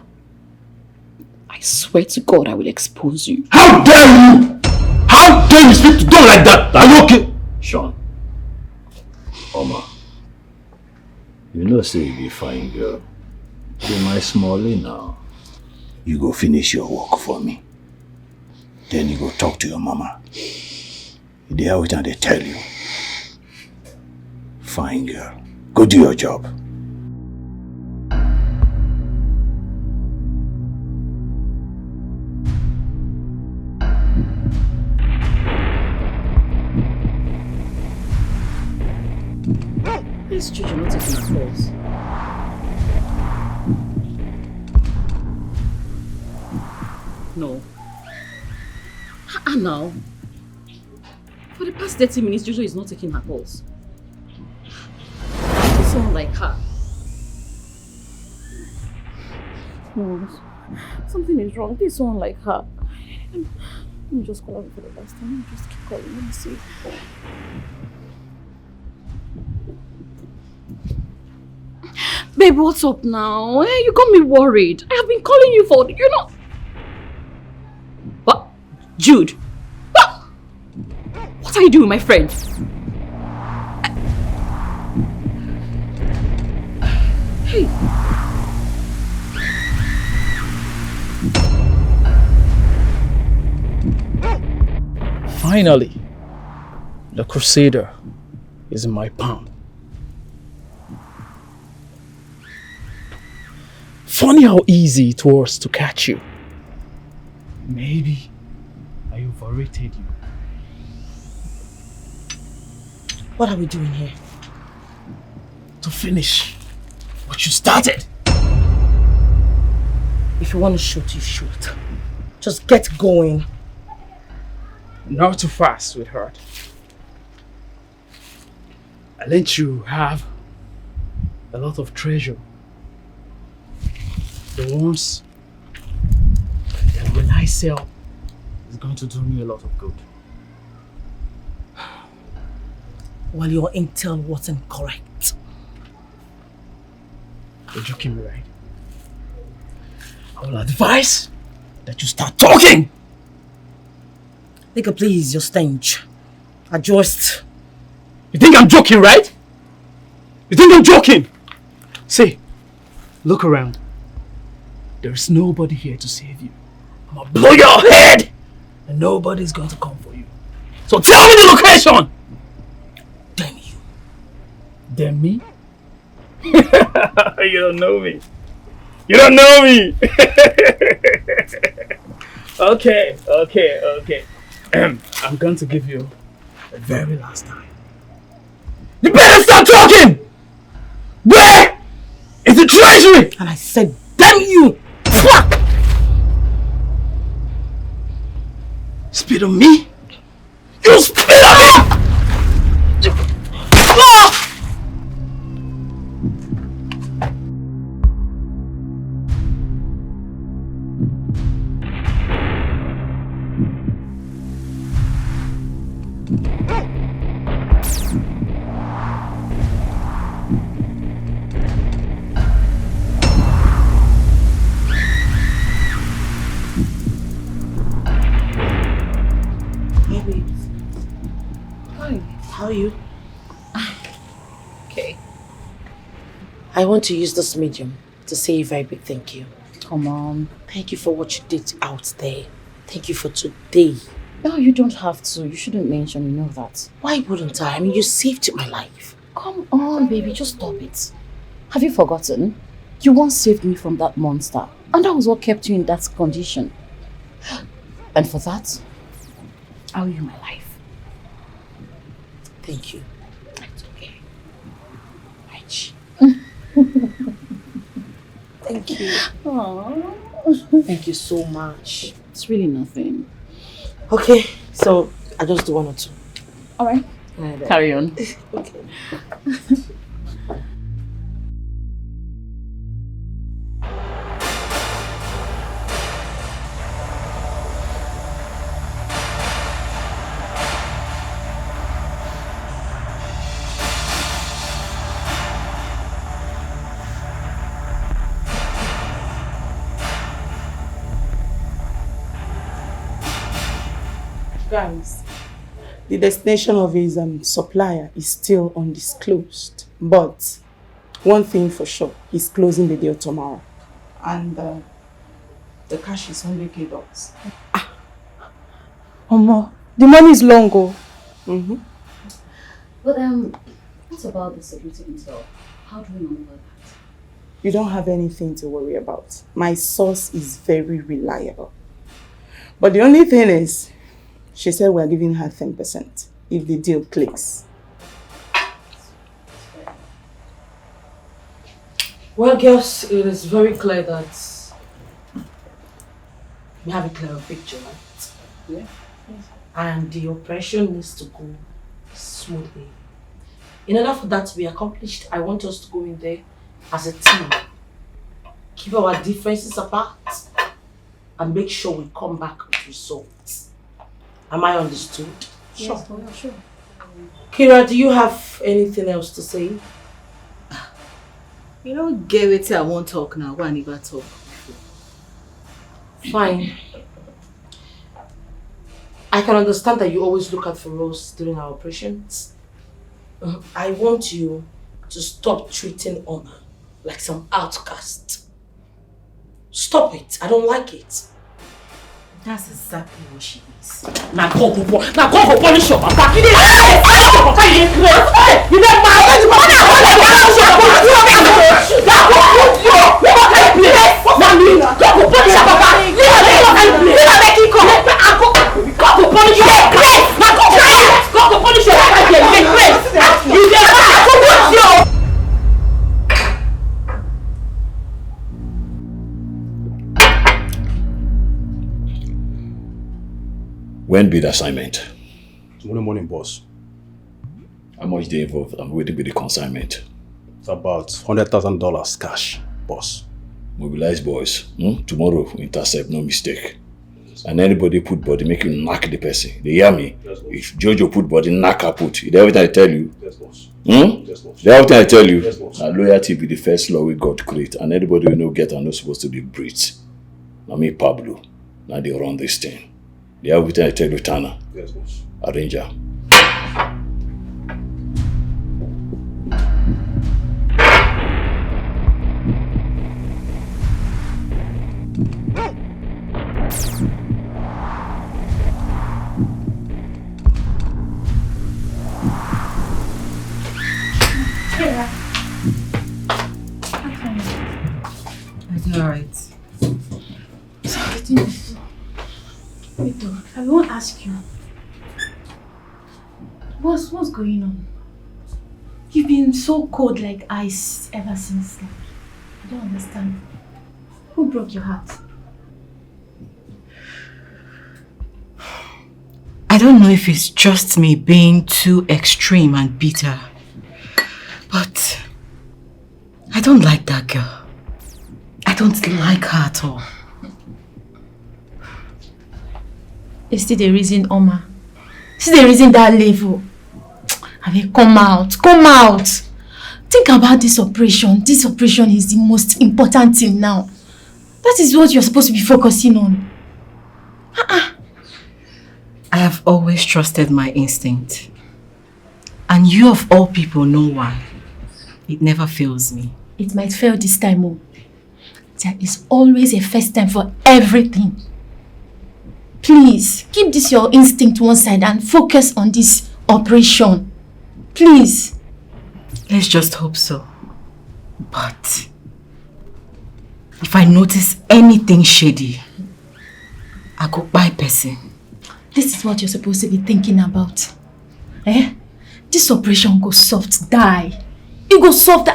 I swear to God I will expose you. How dare you! How dare you speak to them like that? Are you okay? Sean. Oma. You know say you be fine girl. Be my smallie now. You go finish your work for me. Then you go talk to your mama. You dey hear wetin I dey tell you. Fine girl. Go do your job. These children not taking my calls. No. Now. For the past 30 minutes, Jojo is not taking her calls. Someone like her. No. Something is wrong. There's someone like her. Let me just call her for the last time. Let me just keep calling. Let me see. Babe, what's up now? You got me worried. I have been calling you for... You're not... What? Jude? What are you doing, my friend? Hey. Finally, the Crusader is in my palm. Funny how easy it was to catch you. Maybe I overrated you. What are we doing here? To finish what you started. If you want to shoot, you shoot. Just get going. Not too fast, sweetheart. I let you have a lot of treasure. The ones that when I sell is going to do me a lot of good. Well, your intel wasn't correct. You're joking me, right? I will advise that you start talking! Nigga, please, your stench. Adjust. You think I'm joking, right? You think I'm joking? See, look around. There is nobody here to save you. I'm gonna blow your head and nobody's going to come for you. So tell me the location! Damn you. Damn me? You don't know me. You don't know me! Okay. I'm going to give you the very last time. You better stop talking! Where is the treasury? And I said, damn you! Fuck! Spit on me? You spit on me! How are you? Okay. I want to use this medium to say a very big thank you. Come on. Thank you for what you did out there. Thank you for today. No, you don't have to. You shouldn't mention, you know that. Why wouldn't I? I mean, you saved my life. Come on, baby, just stop it. Have you forgotten? You once saved me from that monster. And that was what kept you in that condition. And for that, I owe you my life. Thank you. It's okay. Right. Thank you. Aww. Thank you so much. It's really nothing. Okay, so I just do 1 or 2. Alright. Carry on. Okay. Guys, the destination of his supplier is still undisclosed. But one thing for sure, he's closing the deal tomorrow. And the cash is $100K. Omo, the money is long go. But what about the security intel? How do we maneuver that? You don't have anything to worry about. My source is very reliable. But the only thing is, she said we're giving her 10% if the deal clicks. Well, girls, it is very clear that we have a clearer picture, right? Yeah. And the operation needs to go smoothly. In order for that to be accomplished, I want us to go in there as a team. Keep our differences apart and make sure we come back with results. Am I understood? Yes, sure. Kira, do you have anything else to say? You don't get it. I won't talk now. Why never talk before? Fine. I can understand that you always look out for us during our operations. I want you to stop treating Oma like some outcast. Stop it. I don't like it. That's exactly what she is. Now go punish your papa. You didn't papa, you didn't crazy. You didn't mad. When be the assignment? Tomorrow morning, boss. How much they involved? I'm waiting with the consignment. It's about $100,000 cash, boss. Mobilize, boys. Tomorrow, intercept, no mistake. And anybody put body, make you knock the person. They hear me? Yes, if Jojo put body, knock her put. Is that everything I tell you? Yes, boss. Yes, boss. Is that everything I tell you? Yes, boss. Now, loyalty be the first law we God create. And anybody who no get are not supposed to be breathed. Now me, Pablo. Now they run this thing. They have everything I tell you, Tana. Yes, boss. Arranger. Alright. Wait, I won't ask you. What's going on? You've been so cold like ice ever since. I don't understand. Who broke your heart? I don't know if it's just me being too extreme and bitter, but I don't like that girl. I don't like her at all. Is still the reason, Oma? Is the reason that level? I mean, come out. Think about this operation. This operation is the most important thing now. That is what you're supposed to be focusing on. I have always trusted my instinct. And you of all people know why. It never fails me. It might fail this time, oh. There is always a first time for everything. Please, keep this your instinct one side and focus on this operation. Please. Let's just hope so. But if I notice anything shady, I go buy person. This is what you're supposed to be thinking about. Eh? This operation go soft die. It go soft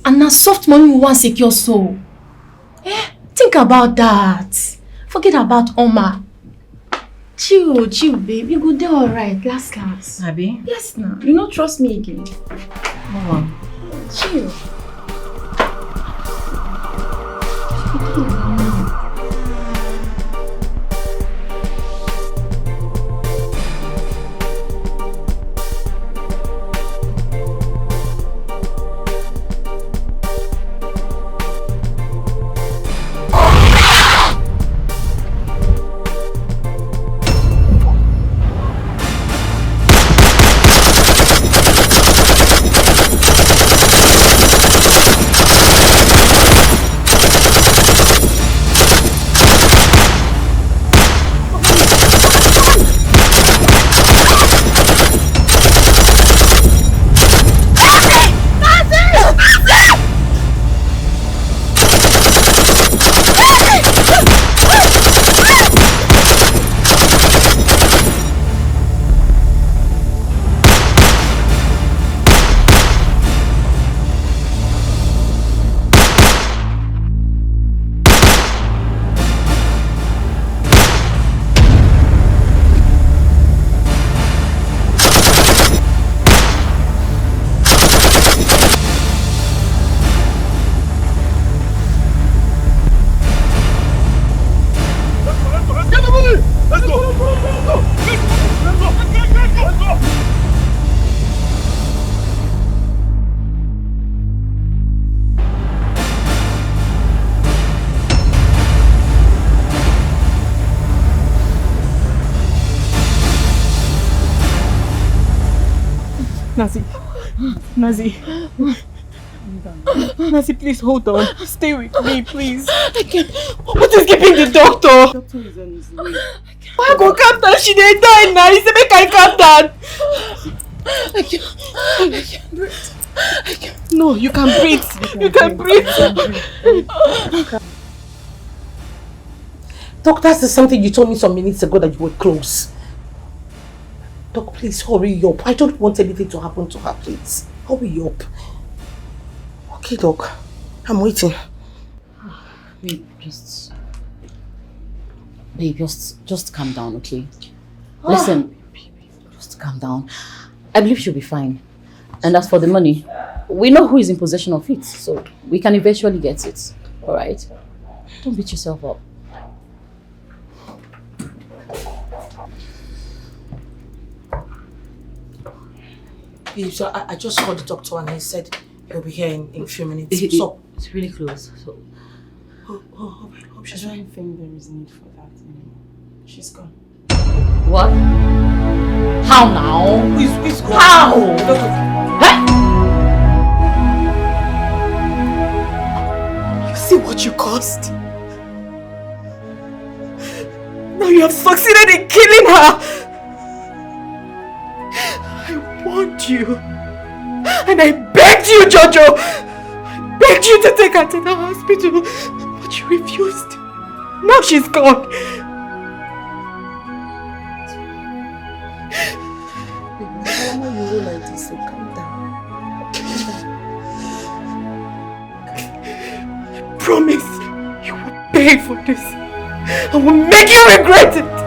and now soft money will want secure soul. Eh? Think about that. Forget about Oma. Chill, babe. You go do alright. Last. Abi? Yes, now. You don't trust me again. No. Chill. Nazi, please hold on. Stay with me, please. I can't. What is keeping the doctor? The doctor is on his way. I go calm down. She dey die now. He say make I calm down. I can't breathe. No, you can breathe. You can breathe. Doctor, this is something you told me some minutes ago that you were close. Doc, please hurry up. I don't want anything to happen to her, please. Hurry up. Okay, Doc. I'm waiting. Babe, just calm down, okay? Listen, just calm down. I believe she'll be fine. And as for the money, we know who is in possession of it, so we can eventually get it. Alright? Don't beat yourself up. So I just called the doctor and he said he'll be here in a few minutes. So it's really close. So hope she's right. I don't think there is need for that anymore. She's gone. What? How now? Who's gone? How? You see what you caused? Now you have succeeded in killing her! I warned you. And I begged you, Jojo! I begged you to take her to the hospital, but you refused. Now she's gone. Why you roll like this? So calm down. I promise you will pay for this. I will make you regret it.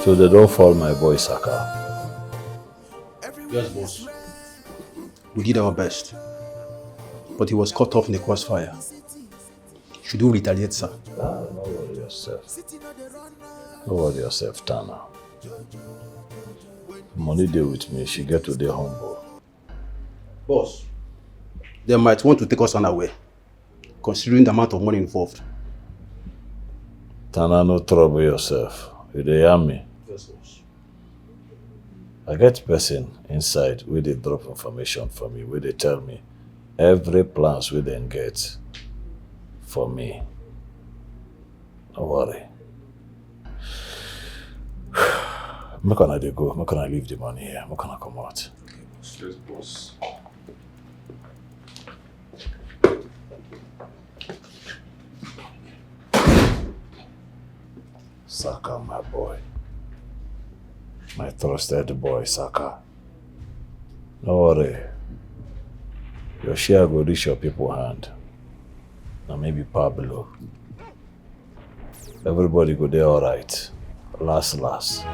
So they don't fall my boy Saka. Yes, boss. We did our best. But he was caught off in the crossfire. Should we retaliate, sir? Don't worry yourself. Don't worry yourself, Tana. Money deal with me, she get to the humble. Boss, they might want to take us unaware. considering the amount of money involved. Tana, no trouble yourself. You dey hear me? Yes, boss. I get person inside where they drop information for me, where they tell me every plans we then get for me. Don't worry. Make una dey go, make una leave the money here, make una come out. Yes, boss. Saka, my boy. My trusted boy, Saka. Don't worry. Your share will reach your people hand. Now maybe Pablo. Everybody go there alright. Last.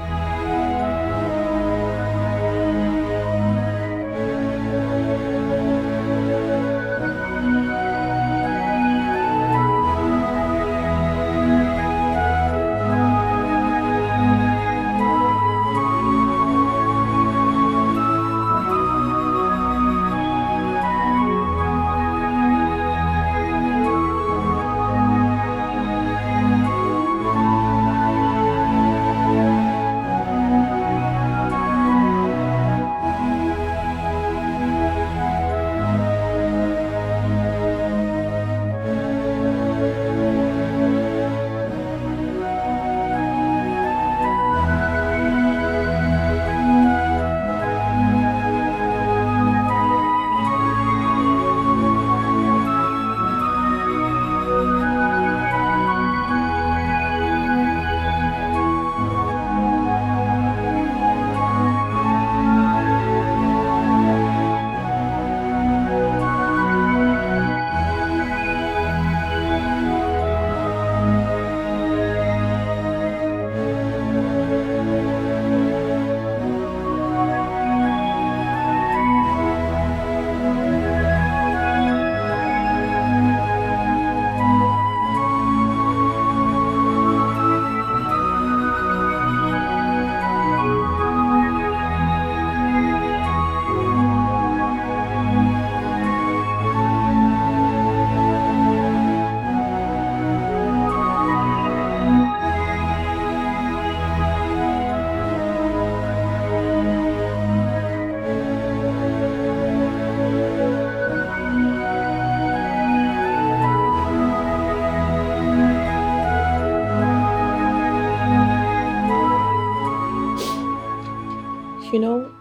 You know,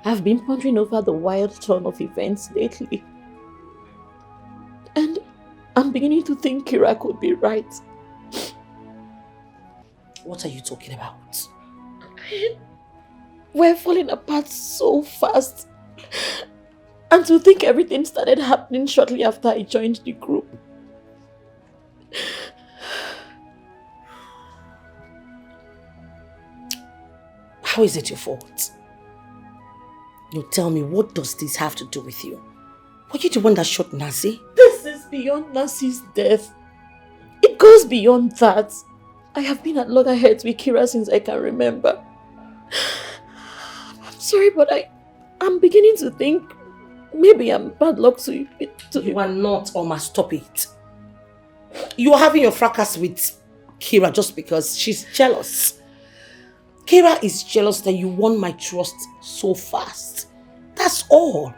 I've been pondering over the wild turn of events lately. And I'm beginning to think Kira could be right. What are you talking about? We're falling apart so fast. And to think everything started happening shortly after I joined the group. How is it your fault? You tell me, what does this have to do with you? Were you the one that shot Nazi? This is beyond Nazi's death. It goes beyond that. I have been at loggerheads with Kira since I can remember. I'm sorry, but I'm beginning to think maybe I'm bad luck to you. You are not, Oma. Stop it. You are having your fracas with Kira just because she's jealous. Kira is jealous that you won my trust so fast. That's all.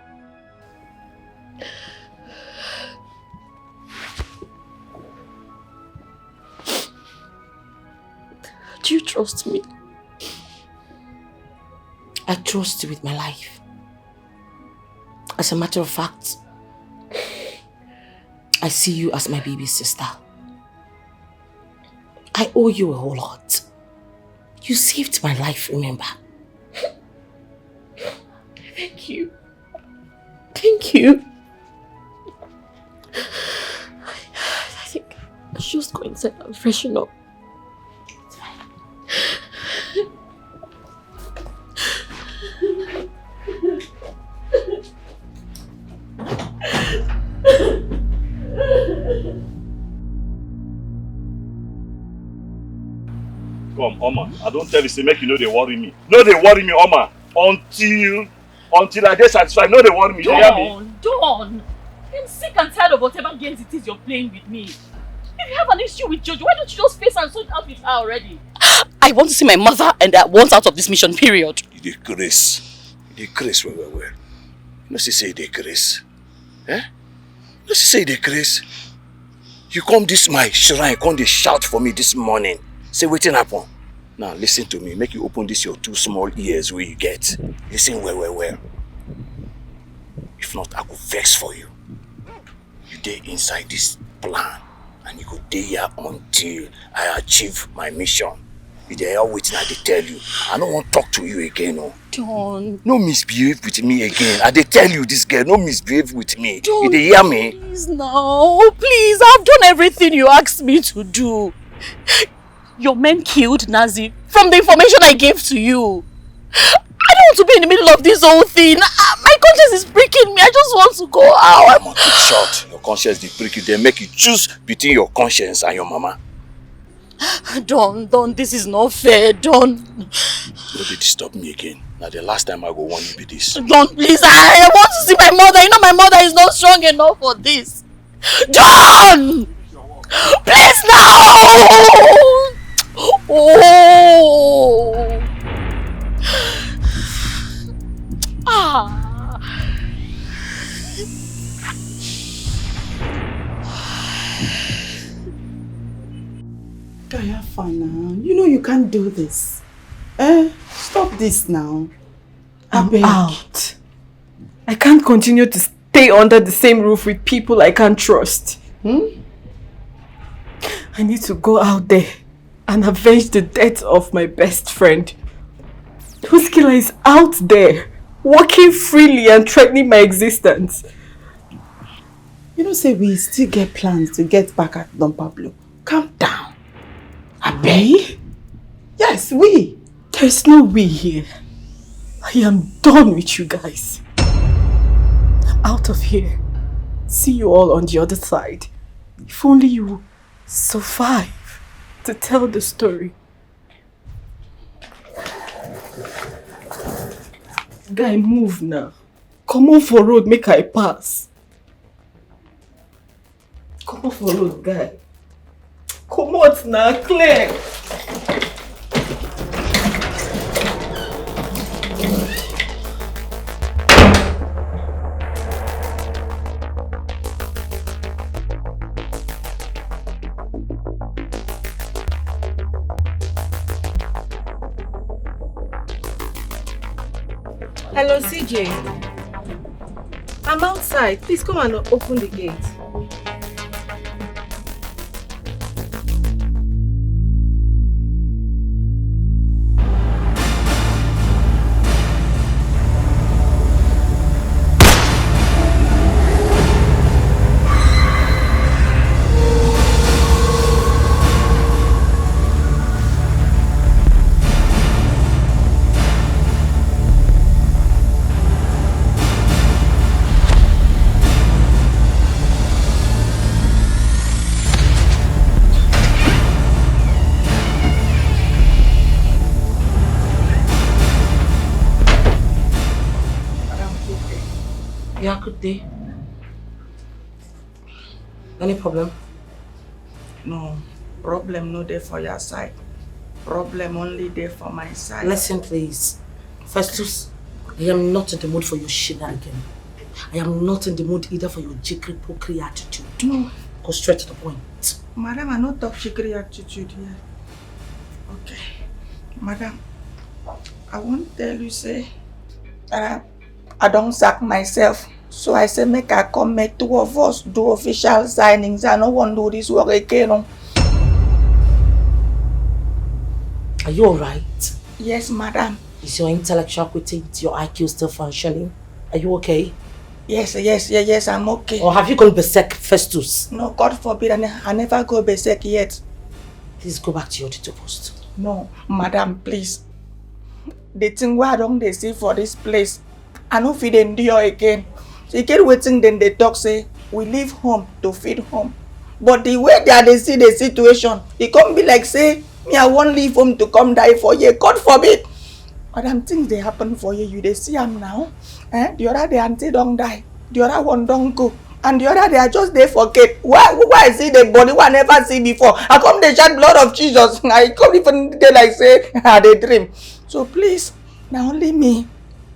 Do you trust me? I trust you with my life. As a matter of fact, I see you as my baby sister. I owe you a whole lot. You saved my life, remember? Thank you. Thank you. I think I should just go inside and freshen up. It's fine. Come, Oma. I don't tell you, say make you know they worry me. No, they worry me, Oma. Until I get satisfied. No, they worry me. You hear me? Don't. I'm sick and tired of whatever games it is you're playing with me. If you have an issue with Jojo, why don't you just face and sort out with her already? I want to see my mother and I want out of this mission, period. You dey grace. You dey grace well. You know say you dey grace. Eh? You know say you dey grace. You come this my shrine, come dey shout for me this morning. Say wetin happen? Now listen to me, make you open this your 2 small ears where you get. Listen well. If not, I go vex for you. You dey inside this plan and you go dey here until I achieve my mission. You dey hear wetin I dey tell you. I don't want to talk to you again, no. Don't. No misbehave with me again. I dey tell you this girl, no misbehave with me. Don't. You dey hear me? Please now, please. I've done everything you asked me to do. Your men killed Nazi from the information I gave to you. I don't want to be in the middle of this whole thing. My conscience is breaking me. I just want to go out. I'm on keep short. Your conscience dey break you. They make you choose between your conscience and your mama. Don, this is not fair. Don. Don't dey disturb me again. Now the last time I go want you be this. Don, please. I want to see my mother. You know my mother is not strong enough for this. Don! Please now! Oh! Guy, have fun now. You know you can't do this. Stop this now. I'm out. I can't continue to stay under the same roof with people I can't trust. I need to go out there and avenge the death of my best friend, whose killer is out there, walking freely and threatening my existence. You know, say we still get plans to get back at Don Pablo. Calm down. Me? Yes, we. There's no we here. I am done with you guys. I'm out of here. See you all on the other side. If only you survive to tell the story. Guy, move now. Come on for road, make I pass. Come on for road, guy. Come on now, clear. Hello, CJ. I'm outside. Please come and open the gate. Yeah, good day. Any problem? No, problem no there for your side. Problem only there for my side. Listen, please. Festus, I am not in the mood for your shenanigan. I am not in the mood either for your jiggery pokery attitude. No. Go straight to the point. Madam, I not talk jiggery attitude here. Okay. Madam, I want to tell you, say, that I don't sack myself. So I say, make I come, make 2 of us do official signings. I don't want to do this work again. No? Are you alright? Yes, madam. Is your intellectual quotient, your IQ still functioning? Are you okay? Yes, I'm okay. Or have you gone berserk, Festus? No, God forbid, I never go berserk yet. Please go back to your auditor post. No, madam, please. The thing where I don't they see for this place, I don't feed endure again. So you get waiting, then they talk, say, we leave home to feed home. But the way they see the situation, it can't be like, say, me, I won't leave home to come die for you. God forbid. Madam, things they happen for you. You they see them now. The other the auntie don't die. The other one don't go. And the other day, I just dey forget. Why I see the body wey I never see before? I come dey shed blood of Jesus. I come even dey like say I dey dream. So please, na only me,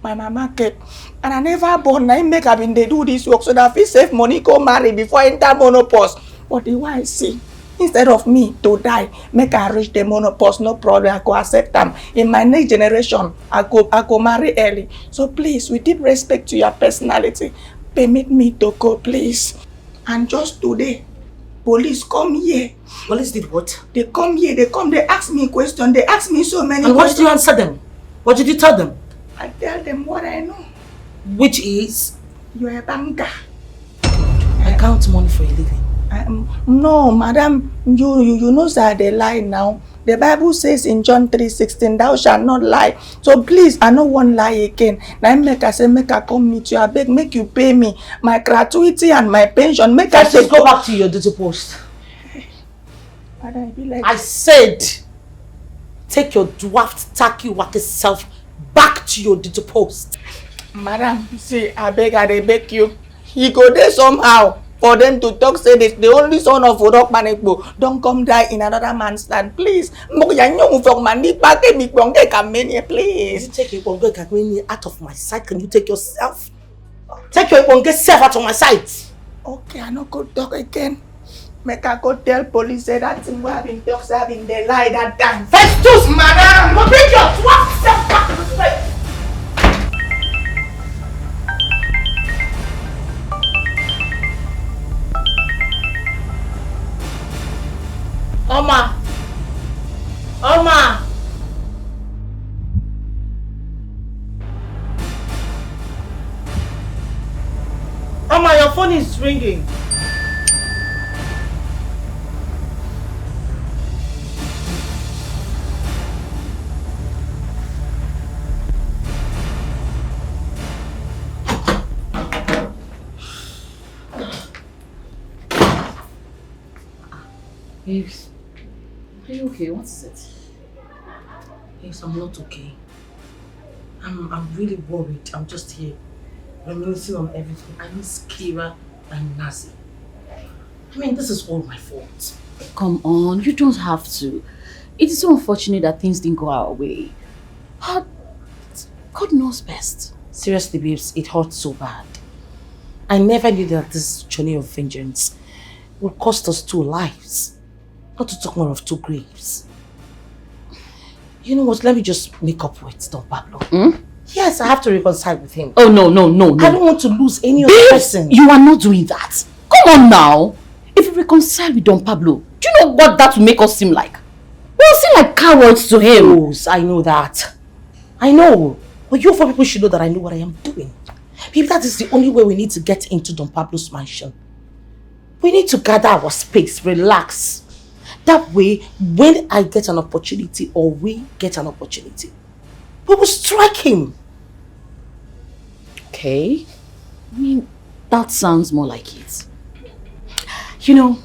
my mama kept. And I never born. Na im make I been dey do this work so that I fit save money go marry before I enter menopause. But the way I see, instead of me to die, make I reach the menopause, no problem, I go accept them. In my next generation, I go marry early. So please, with deep respect to your personality, permit me to go, please. And just today, police come here. Police did what? They come here, they ask me questions, they ask me so many questions. And what questions. did you answer them? What did you tell them? I tell them what I know. Which is? You're a banker. I count money for a living. No, madam, you know that they lie now. The Bible says in John 3:16, thou shalt not lie. So please, I don't want lie again. Now make I say, make I come meet you. I beg, make you pay me my gratuity and my pension. Make I just go back to your duty post. I said, take your dwarfed tacky wacky self back to your duty post. Madam, see, I beg you. He go there somehow. For them to talk, say this, the only son of Urok Manekbo, don't come die in another man's land, please. Please. You take your Iponge Kakwini out of my sight. Can you take yourself? Take your Iponge self out of my sight. Okay, I no go talk again. Make I go tell police say that thing we have been talk, say I've been the lie that time. Festus, madam, you bring your dwarf self back to the space. Oma! Oma, your phone is ringing. Babes, are you okay? What is it? Yes, I'm not okay. I'm really worried. I'm just here reminiscing on everything. I miss Kira and Nazi. I mean, this is all my fault. Come on, you don't have to. It is so unfortunate that things didn't go our way. God knows best. Seriously, babes, it hurts so bad. I never knew that this journey of vengeance would cost us 2 lives. Not to talk more of 2 graves. You know what? Let me just make up with Don Pablo. Yes, I have to reconcile with him. Oh, no. I don't want to lose any other person. You are not doing that. Come on now. If you reconcile with Don Pablo, do you know what that will make us seem like? We'll seem like cowards to him. Yes, I know that. I know. But you 4 people should know that I know what I am doing. Maybe that is the only way we need to get into Don Pablo's mansion. We need to gather our space, relax. That way, when I get an opportunity or we get an opportunity, we will strike him. Okay. I mean, that sounds more like it. You know,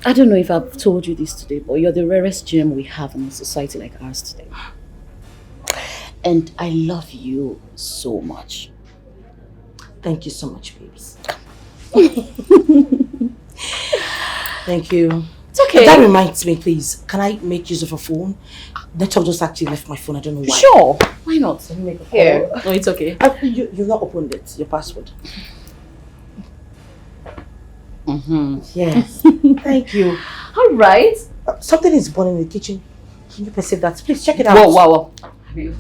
I don't know if I've told you this today, but you're the rarest gem we have in a society like ours today. And I love you so much. Thank you so much, babes. Thank you. It's okay. But that reminds me, please, can I make use of a phone? Network just actually left my phone. I don't know why. Sure. Why not? Let me make a call. Here. No, it's okay. You've not opened it, your password. Yes. Thank you. All right. Something is burning in the kitchen. Can you perceive that? Please check it out. Whoa. Babes.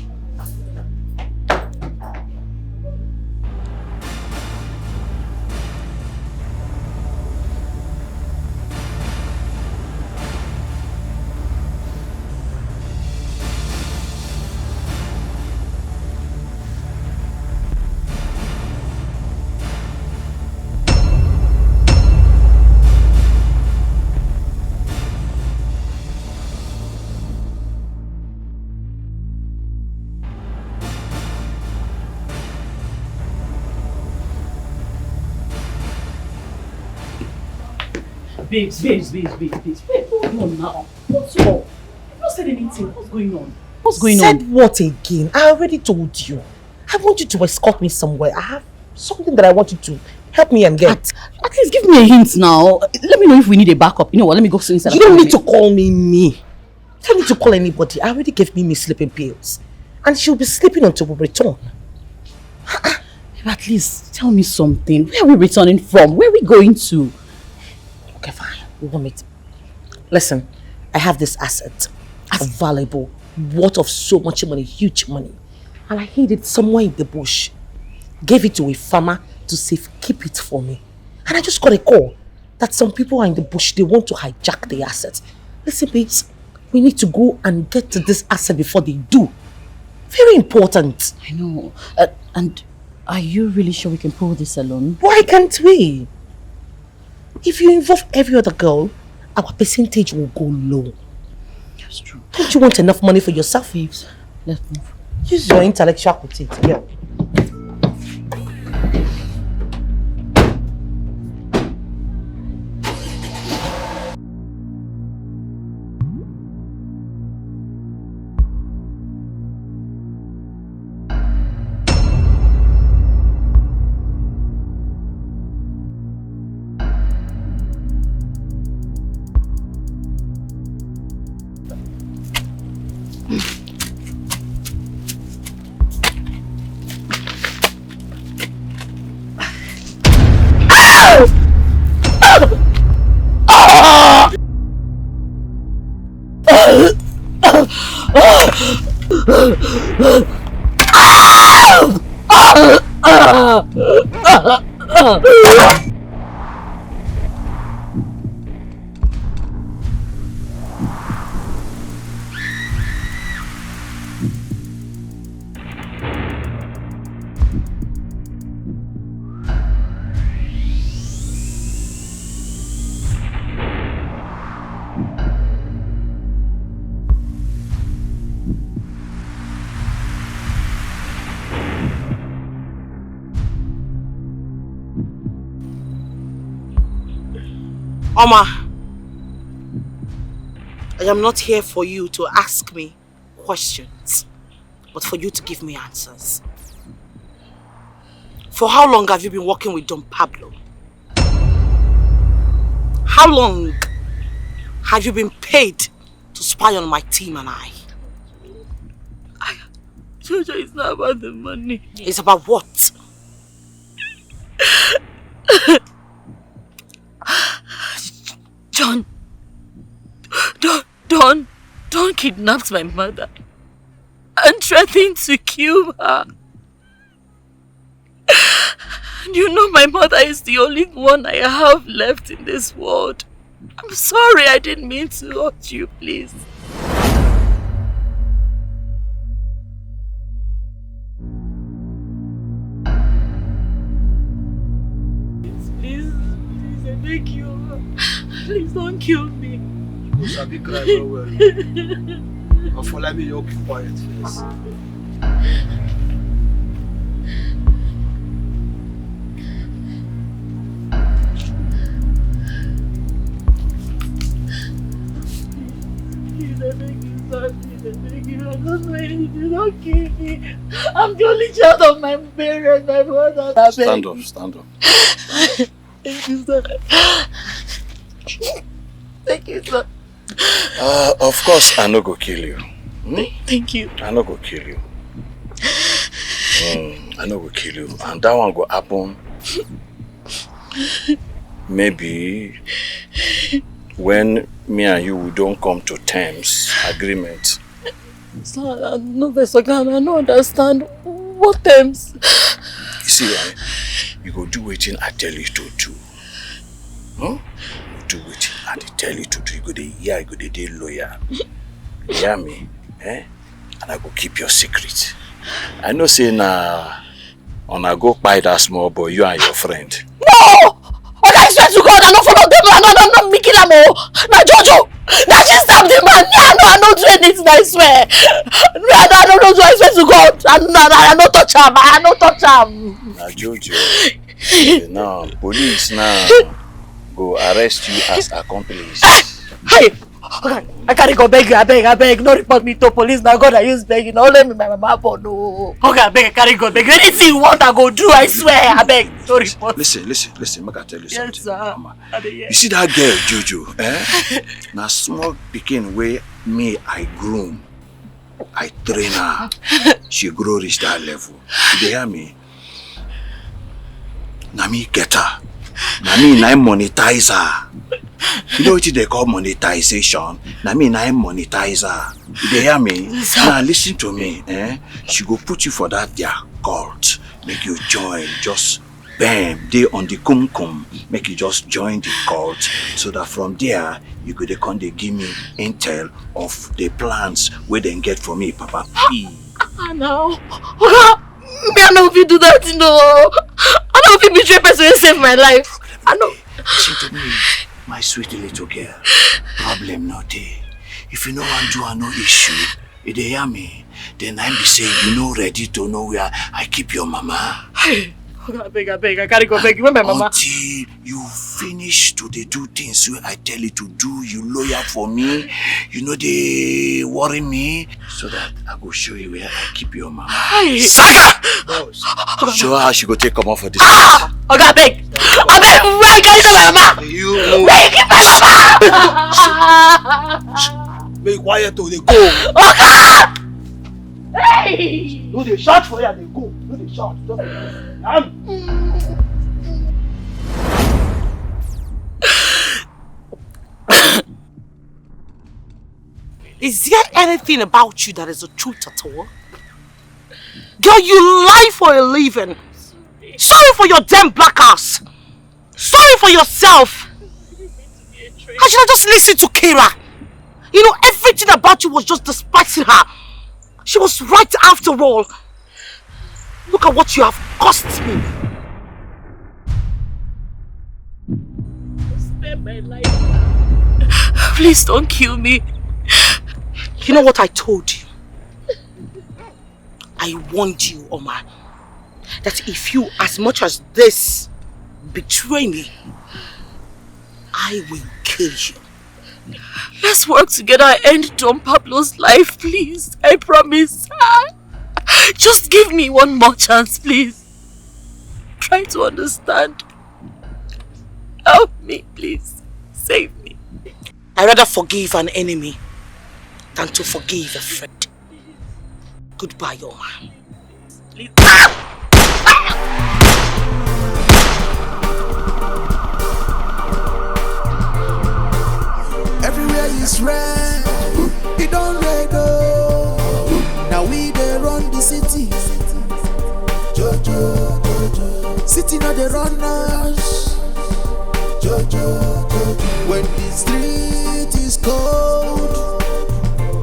Wait, hold on now. What's wrong? You've not said anything. What's going on? Said what again? I already told you. I want you to escort me somewhere. I have something that I want you to Help me and get. At least give me a hint now. Let me know if we need a backup. You know what? Let me go inside. You don't need to call me. Tell me to call anybody. I already gave me sleeping pills. And she'll be sleeping until we return. At least tell me something. Where are we returning from? Where are we going to? Okay, fine. You want me to... Listen, I have this asset. Valuable. Worth of so much money. Huge money. And I hid it somewhere in the bush. Gave it to a farmer to keep it for me. And I just got a call that some people are in the bush. They want to hijack the asset. Listen, babes. We need to go and get to this asset before they do. Very important. I know. And are you really sure we can pull this alone? Why can't we? If you involve every other girl, our percentage will go low. That's true. Don't you want enough money for yourself, Yves? Let's move. Use your intellectual critique. Yeah. Oma, I am not here for you to ask me questions, but for you to give me answers. For how long have you been working with Don Pablo? How long have you been paid to spy on my team and I? Jojo, it's not about the money. It's about what? John, Don kidnapped my mother and threatened to kill her. And you know my mother is the only one I have left in this world. I'm sorry, I didn't mean to hurt you, please. Please, I beg you. Please don't kill me. You sabi cry very well. And for let me you keep quiet first. Please, I beg you, sir. Please, I beg you. I don't know anything. Don't kill me. I'm the only child of my parents, my brother. Stand up, stand up. Thank you, sir. Thank you, sir. Of course, I no go kill you. Thank you. I no go kill you. I no go kill you. And that one go happen. Maybe when me and you don't come to terms, agreement. Sir, no, I don't understand. What terms? You see, you go do wetin I tell you to do. You do wetin I tell you to do. You go dey hear, you go dey loyal. You hear me? And I go keep your secret. I know say na I go buy that small boy, you and your friend. No! I swear to God, I don't follow them. I don't make it. Now Jojo, now she stabbed the man. I don't do anything, I swear. I don't do, I swear to God. I don't touch him. I don't touch him. Now Jojo, now police now go arrest you as accomplice. Hey, Okay, I can't go beg you, I beg. No report me to police now. God, I use begging. Don't let me my mama for no. Okay, I beg, I can't go beg. Anything you want, I go do. I swear, I beg. No report. Listen. Make I tell you something. Yes, sir. Mama. You see that girl, Juju? Now small pikin way me I groom. I train her. She grow reach that level. You hear me? Now me get her. Now me I monetize her. You know what they call monetization? Now me I monetize her. You hear me? Now listen to me. She go put you for that their cult. Make you join. Just bam, they on the cum. Make you just join the cult. So that from there you could they give me intel of the plans where they get from me, Papa P. No. Me, I know if you do that, no. I know if you betray person and save my life. I know. Listen to me, my sweet little girl. Problem not there. If you know want to no issue, if they hear me, then I be say you know ready to know where I keep your mama. I beg, I can't go beg. Remember my mama. Until you finish to do things where I tell you to do, you lawyer for me, you know they worry me, so that I go show you where I keep your mama. Saga! Show her how she go take come off for this. Okay, I beg, where can you keep my mama? Where you keep my mama? Make quiet till they go. Okay! Hey! No, they shout for you and they go. No, they shout. Is there anything about you that is the truth at all? Girl, you lie for a living. Sorry for your damn black ass. Sorry for yourself. How should I just listen to Kira? You know, everything about you was just despising her. She was right after all. Look at what you have cost me. Spare my life. Please don't kill me. You know what I told you? I warned you, Omar, that if you as much as this betray me, I will kill you. Let's work together and end Don Pablo's life, please. I promise. Just give me one more chance, please. Try to understand. Help me, please. Save me. I'd rather forgive an enemy than to forgive a friend. Goodbye, Omar. Please. Everywhere is red, it don't red oh. Now we they run the city. Jojo, city now they run us. Jojo, when the street is cold,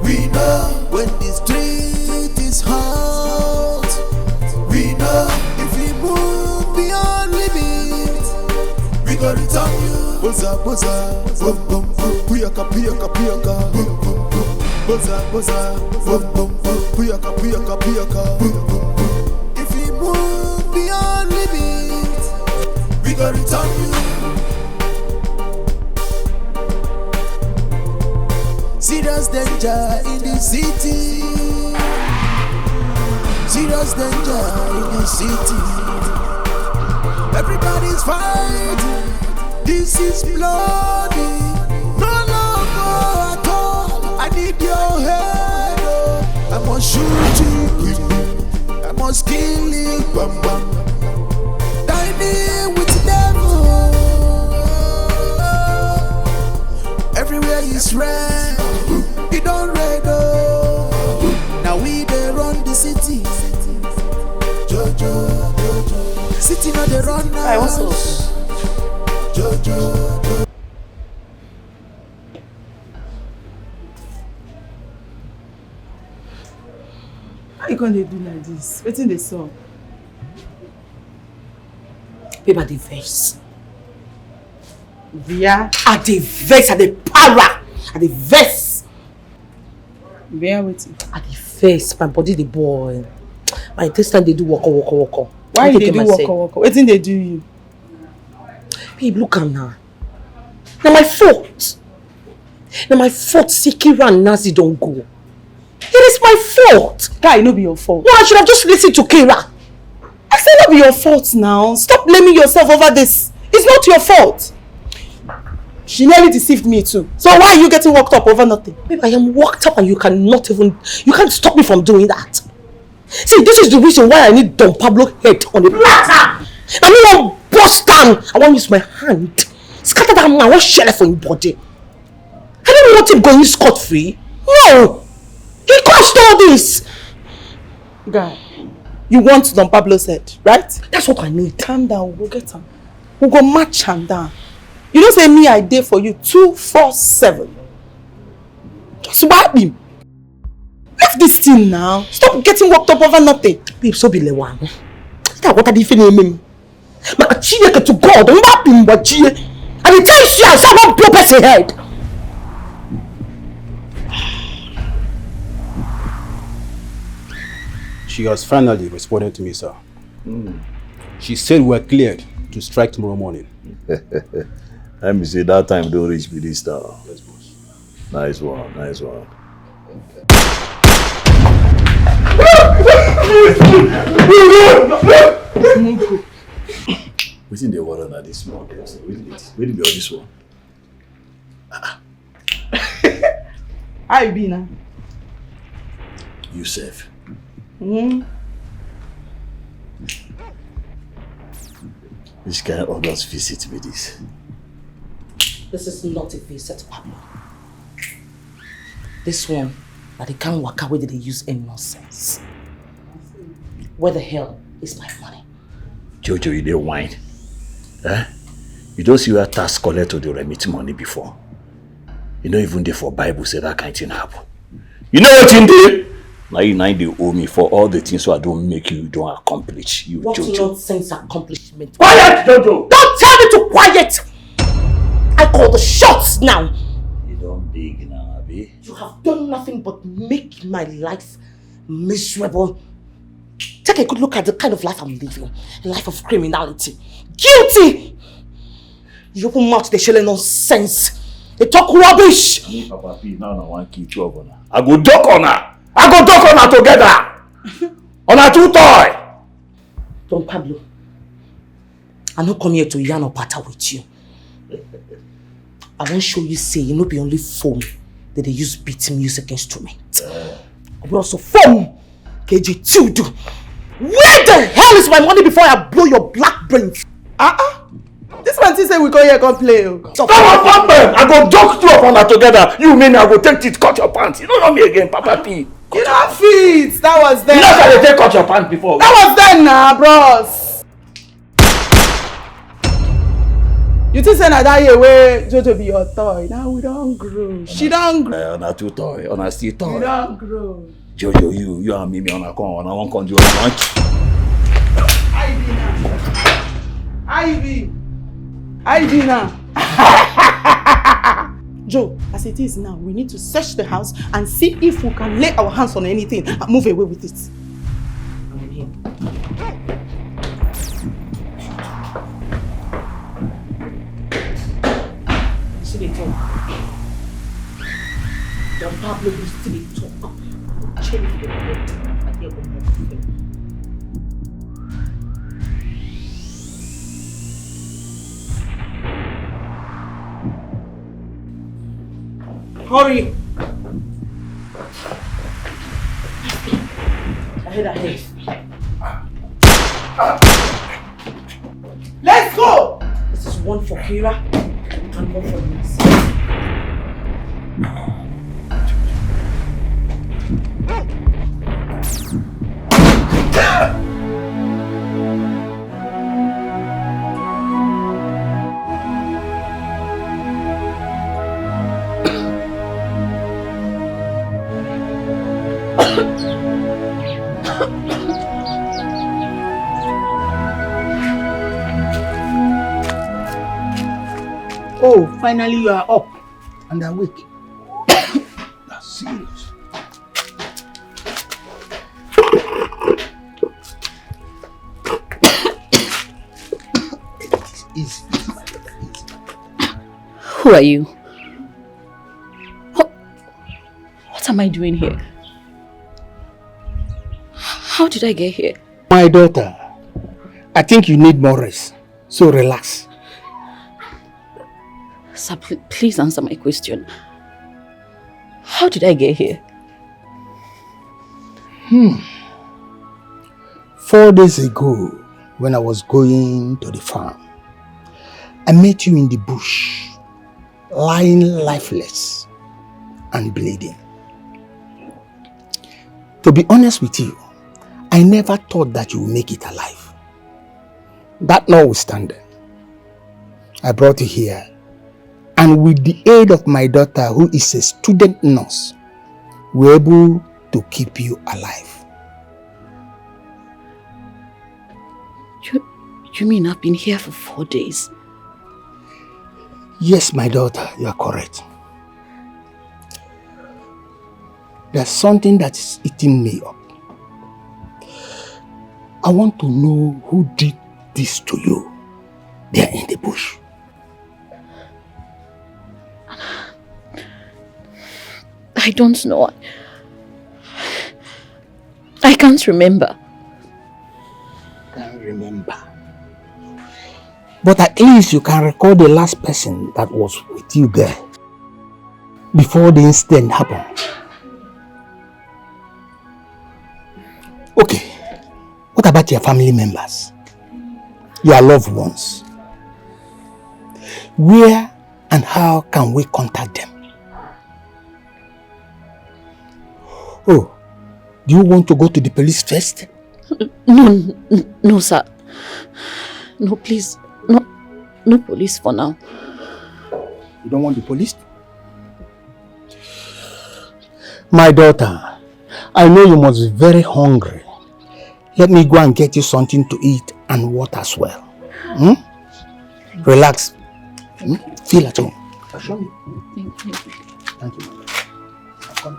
we know. When the street is hot, we know. If we move beyond limits, we go return you. Boza, bum bum bum, puyaka, puyaka, puyaka, bum bum bum. Boza, bum bum bum, puyaka, puyaka, puyaka, bum bum bum. If we move beyond limits, we go return you. Serious danger in the city. Serious danger in the city. Everybody's fighting. This is bloody. No love at all. I need your head. Oh. I must shoot you. I must kill you. Bam bam. Die me with the devil. Everywhere is red. It don't red. Oh. Now we they run the city. Jojo. City now they run now. I also. Jojo. How you gonna do like this? Wetin dey sup? Babe, at the verse. Via? At the verse, at the para. At the verse. Via wetin? At the verse, my body the boy. My intestine they do woko. Why you dey do woko? Wetin dey do you? Babe, look am now. Now my fault. Now my fault say Kira and Nazi don't go. It is my fault. Guy, no be your fault. No, I should have just listened to Kira. I said not be your fault now. Stop blaming yourself over this. It's not your fault. She nearly deceived me too. So why are you getting worked up over nothing? Babe, I am worked up and you can't stop me from doing that. See, this is the reason why I need Don Pablo head on the platter. I don't want bust down. I want to use my hand. Scatter that man. I want shell for your body. I don't want him going scot-free. No. He caused all this. Guy, you want Don Pablo's head, right? That's what I need. Calm down, we'll get him. We'll go match him down. You don't say me I did for you 247. Just wipe him. Leave this thing now. Stop getting worked up over nothing. Babe, so be the one. That what I did for him. Maka chiye to God. Wipe him, but chiye. And the time she has someone blow person head. She has finally responded to me, sir. She said we're cleared to strike tomorrow morning. Let me say that time don't reach me this time. Yes, boss. Nice one, nice one. What's in the water now this morning? Where did be all this one? How you be now? You safe. Which kind of August visit me this? This is not a visit, Pablo. This one, that they can't walk away, that they use any nonsense. Where the hell is my money? Jojo, you didn't whine. Eh? You don't see where tax collector to remit money before. You know, even there for Bible say that kind of thing happen. You know what in there? Now they owe me for all the things so I don't make you don't accomplish. You, what Jojo. nonsense accomplishment? Quiet, Jojo! Don't tell me to quiet! I call the shots now. You don't big now, Abby. You have done nothing but make my life miserable. Take a good look at the kind of life I'm living. A life of criminality. Guilty! You open mouth, they shell nonsense. They talk rubbish. Papa P, now I want to kill 12 on her. I go duck on her. I go duck on her together. On her two toy. Don Pablo, I don't come here to yarn or patter with you. I want to show you say you know be only phone that they use beat music instrument. But also phone KG2 do. Where the hell is my money before I blow your black brains? This man say we go here come play. Stop man! I go duck two up on her together. You mean I go take it, cut your pants. You don't know me again, Papa P. You don't fit. That was then. You know how they take cut your pants before. That was then now, bros. You think say na that year where Jojo be your toy? Now we don't grow. She don't grow. On her two toy, on her still toy. We don't grow. Jojo, you and me on a con, on a one con do on one. Ivy now. Joe, as it is now, we need to search the house and see if we can lay our hands on anything and move away with it. I'm here. See the talk. Don Pablo used to be talk. Change the word. I hear what you're saying. Hurry! Ahead. Let's go! This is one for Kira and one for Luis. Oh, finally you are up and awake. That's serious. Who are you? am I doing here? How did I get here? My daughter, I think you need more rest. So relax. Sir, please answer my question. How did I get here? 4 days ago, when I was going to the farm, I met you in the bush, lying lifeless and bleeding. To be honest with you, I never thought that you would make it alive. That notwithstanding, I brought you here, and with the aid of my daughter, who is a student nurse, we were able to keep you alive. You mean I've been here for 4 days? Yes, my daughter, you are correct. There's something that is eating me up. I want to know who did this to you there in the bush. I don't know. I can't remember. Can't remember. But at least you can recall the last person that was with you there before the incident happened. Okay, what about your family members? Your loved ones? Where and how can we contact them? Oh, do you want to go to the police first? No, sir. No, please. No police for now. You don't want the police? My daughter, I know you must be very hungry. Let me go and get you something to eat and water as well. Relax. Feel at home. Show me. Thank you. Thank you. Come.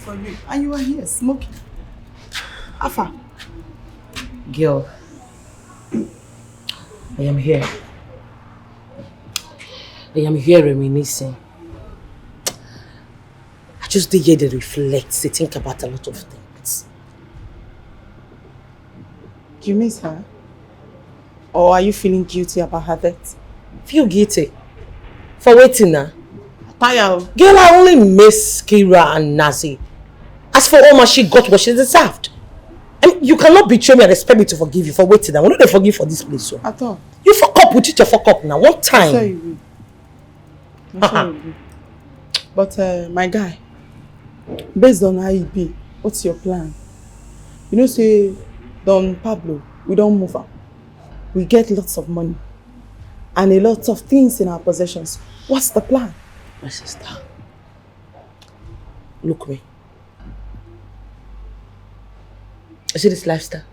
For you, and you are here smoking. Afa. Girl, I am here. I am here reminiscing. I just did here to reflect, to think about a lot of things. Do you miss her? Or are you feeling guilty about her death? Feel guilty? For waiting now? Girl, I only miss Kira and Nazi. As for Oma, she got what she deserved. I mean, you cannot betray me and expect me to forgive you for waiting. I want to forgive for this place. So. At all. You fuck up, put it your fuck up now. One time. I'm sure you will. I'm sure you will. But my guy, based on how it be, what's your plan? You know, say, Don Pablo, we don't move up. We get lots of money. And a lot of things in our possessions. What's the plan? My sister, look me. You see this lifestyle?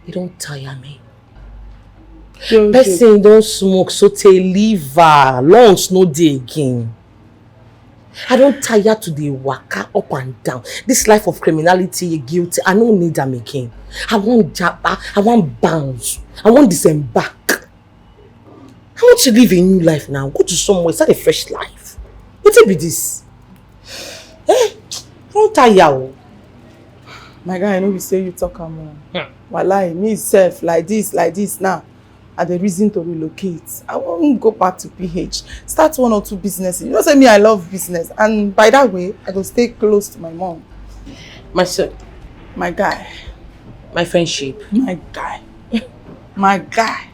It don't tire me. Person don't smoke, so they liver, lungs no day again. I don't tire to the waka up and down. This life of criminality, guilty, I don't need them again. I want jabba, I want bounce, I want disembark. I want to live a new life now. Go to somewhere, start a fresh life. What be this? Don't tire. My guy, I know you say you talk more. Walai, me self like this now. Are the reason to relocate. I won't go back to PH. Start 1 or 2 businesses. You know, say me, I love business, and by that way, I will stay close to my mom. My son, my guy, my friendship, my guy. My guy.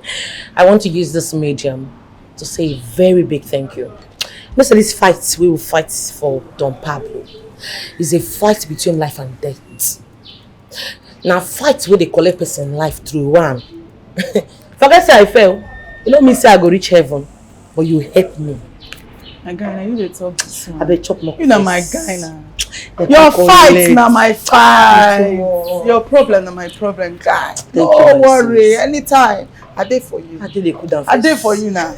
I want to use this medium to say a very big thank you. Most of these fights we will fight for Don Pablo is a fight between life and death. Now fight where they collect person life through one. Forget say I fell. You know me say I go reach heaven, but you help me. My guy, now you dey talk this one. I dey chop no. You know my guy now. Your fight now my fight. Your problem now my problem, guy. Don't worry, anytime. I dey for you. I dey for you now.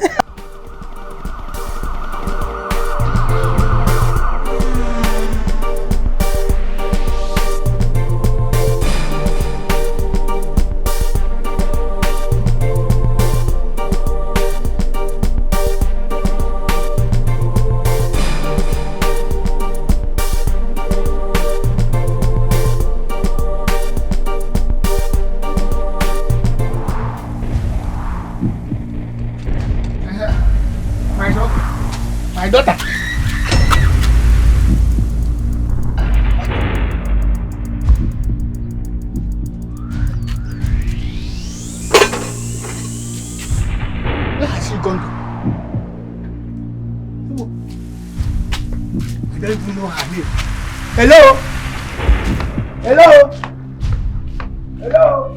My daughter. Where has she gone to? I don't even know her name. Hello? Hello? Hello?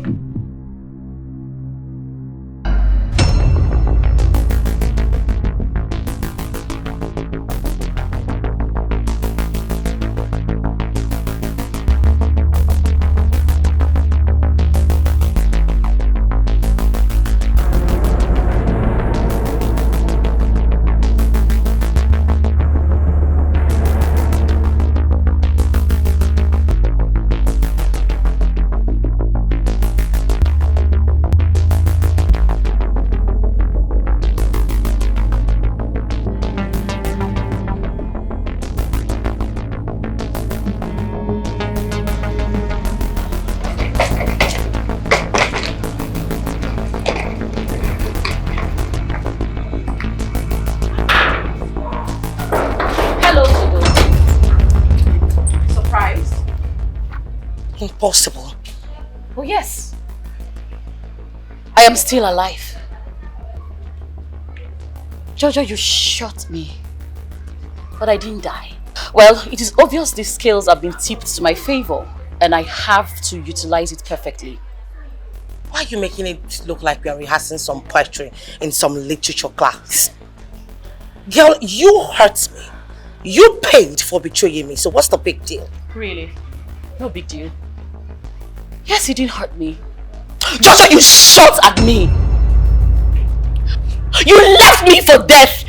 Impossible. Oh yes. I am still alive. Jojo, you shot me. But I didn't die. Well, it is obvious the scales have been tipped to my favor and I have to utilize it perfectly. Why are you making it look like we are rehearsing some poetry in some literature class? Girl, you hurt me. You paid for betraying me, so what's the big deal? Really? No big deal. Yes, he didn't hurt me. Joshua, you shot at me! You left me for death!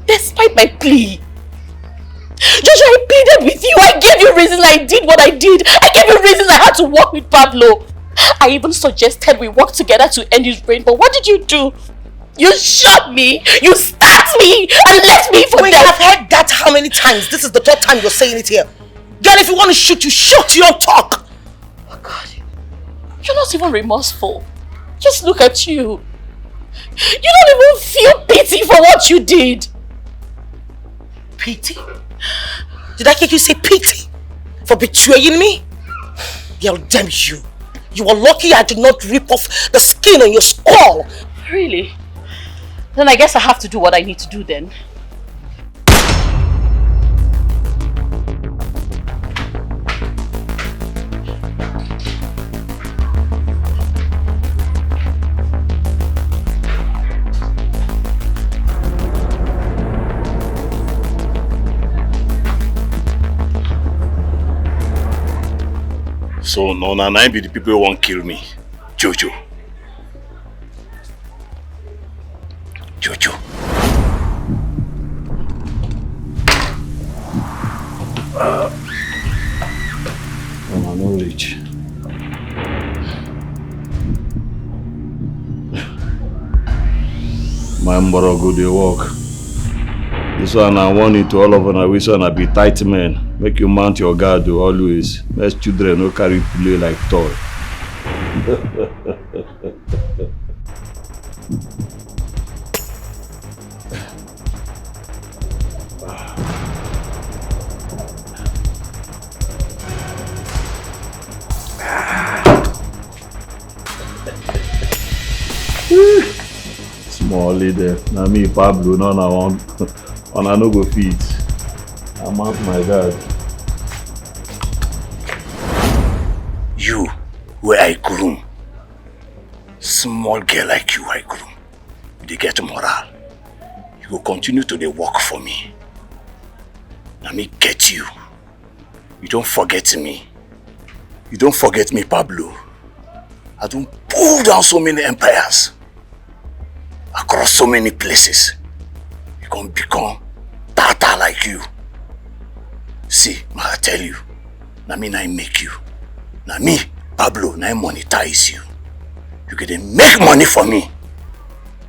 Despite my plea. Joshua, I pleaded with you. I gave you reasons I did what I did. I gave you reasons I had to work with Pablo. I even suggested we work together to end his reign, but what did you do? You shot me, you stabbed me, and left me for death. I've heard that how many times? This is the third time you're saying it here. Girl, if you want to shoot, you shoot, you don't talk. Oh God, you're not even remorseful. Just look at you. You don't even feel pity for what you did. Pity? Did I hear you say pity? For betraying me? Girl, damn you. You were lucky I did not rip off the skin on your skull. Really? Then I guess I have to do what I need to do then. So no, I be the people who won't kill me. Jojo. Jojo. I'm no rich. My mborogo dey work. This one I want it to all of them. This one I be tight men. Make you mount your guard always. Let children no carry play like toy. only there. Now me, Pablo, no, I want. And I no go feet. I'm out my dad. You, where I groom. Small girl like you, I groom. They get moral. You go continue to dey work for me. Now me get you. You don't forget me. You don't forget me, Pablo. I don't pull down so many empires. Across so many places. You can become Tata like you. See, I tell you. Now me I make you. Now me, Pablo, now I monetize you. You can make money for me.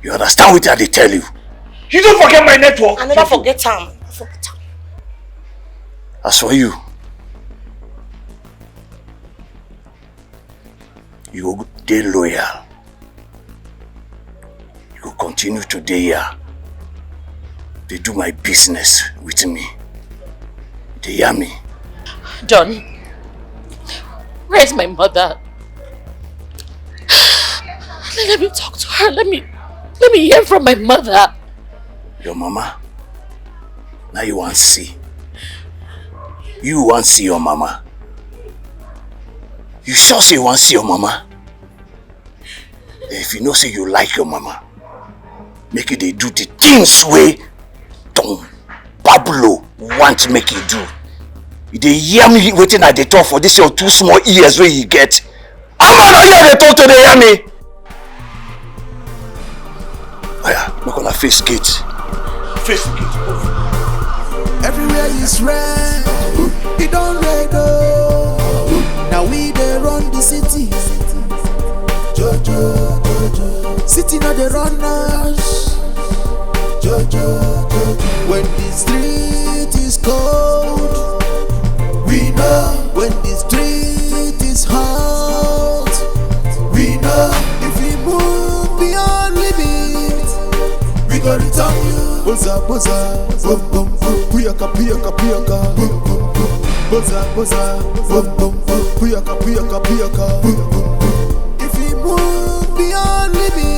You understand what I tell you? You don't forget my network. I never forget time. As for you, you go stay loyal. You go continue to stay here. They do my business with me. They hear me. John, where's my mother? Let me talk to her. Let me hear from my mother. Your mama? Now you want to see. You want to see your mama? You sure say you want to see your mama? If you know say you like your mama, make it they do the things way Don Pablo want to make you do. If they hear me waiting at the top for this your 2 small ears where you get. I'm not here to talk to the hear me. Oh yeah, we're gonna face gate. Face the gate. Everywhere is red, it don't red oh. Now we they run the city. Jojo, Jojo. City now they run us. Jojo, Jojo. When the street is cold, we know. When the street is hot, we know. If we move beyond limit, we go return you. Boza, boza, bum bum bum, puyaka, puyaka, puyaka, bum bum bum. Boza, boza, bum bum bum, puyaka, puyaka, puyaka, bum bum bum. If we move beyond limit.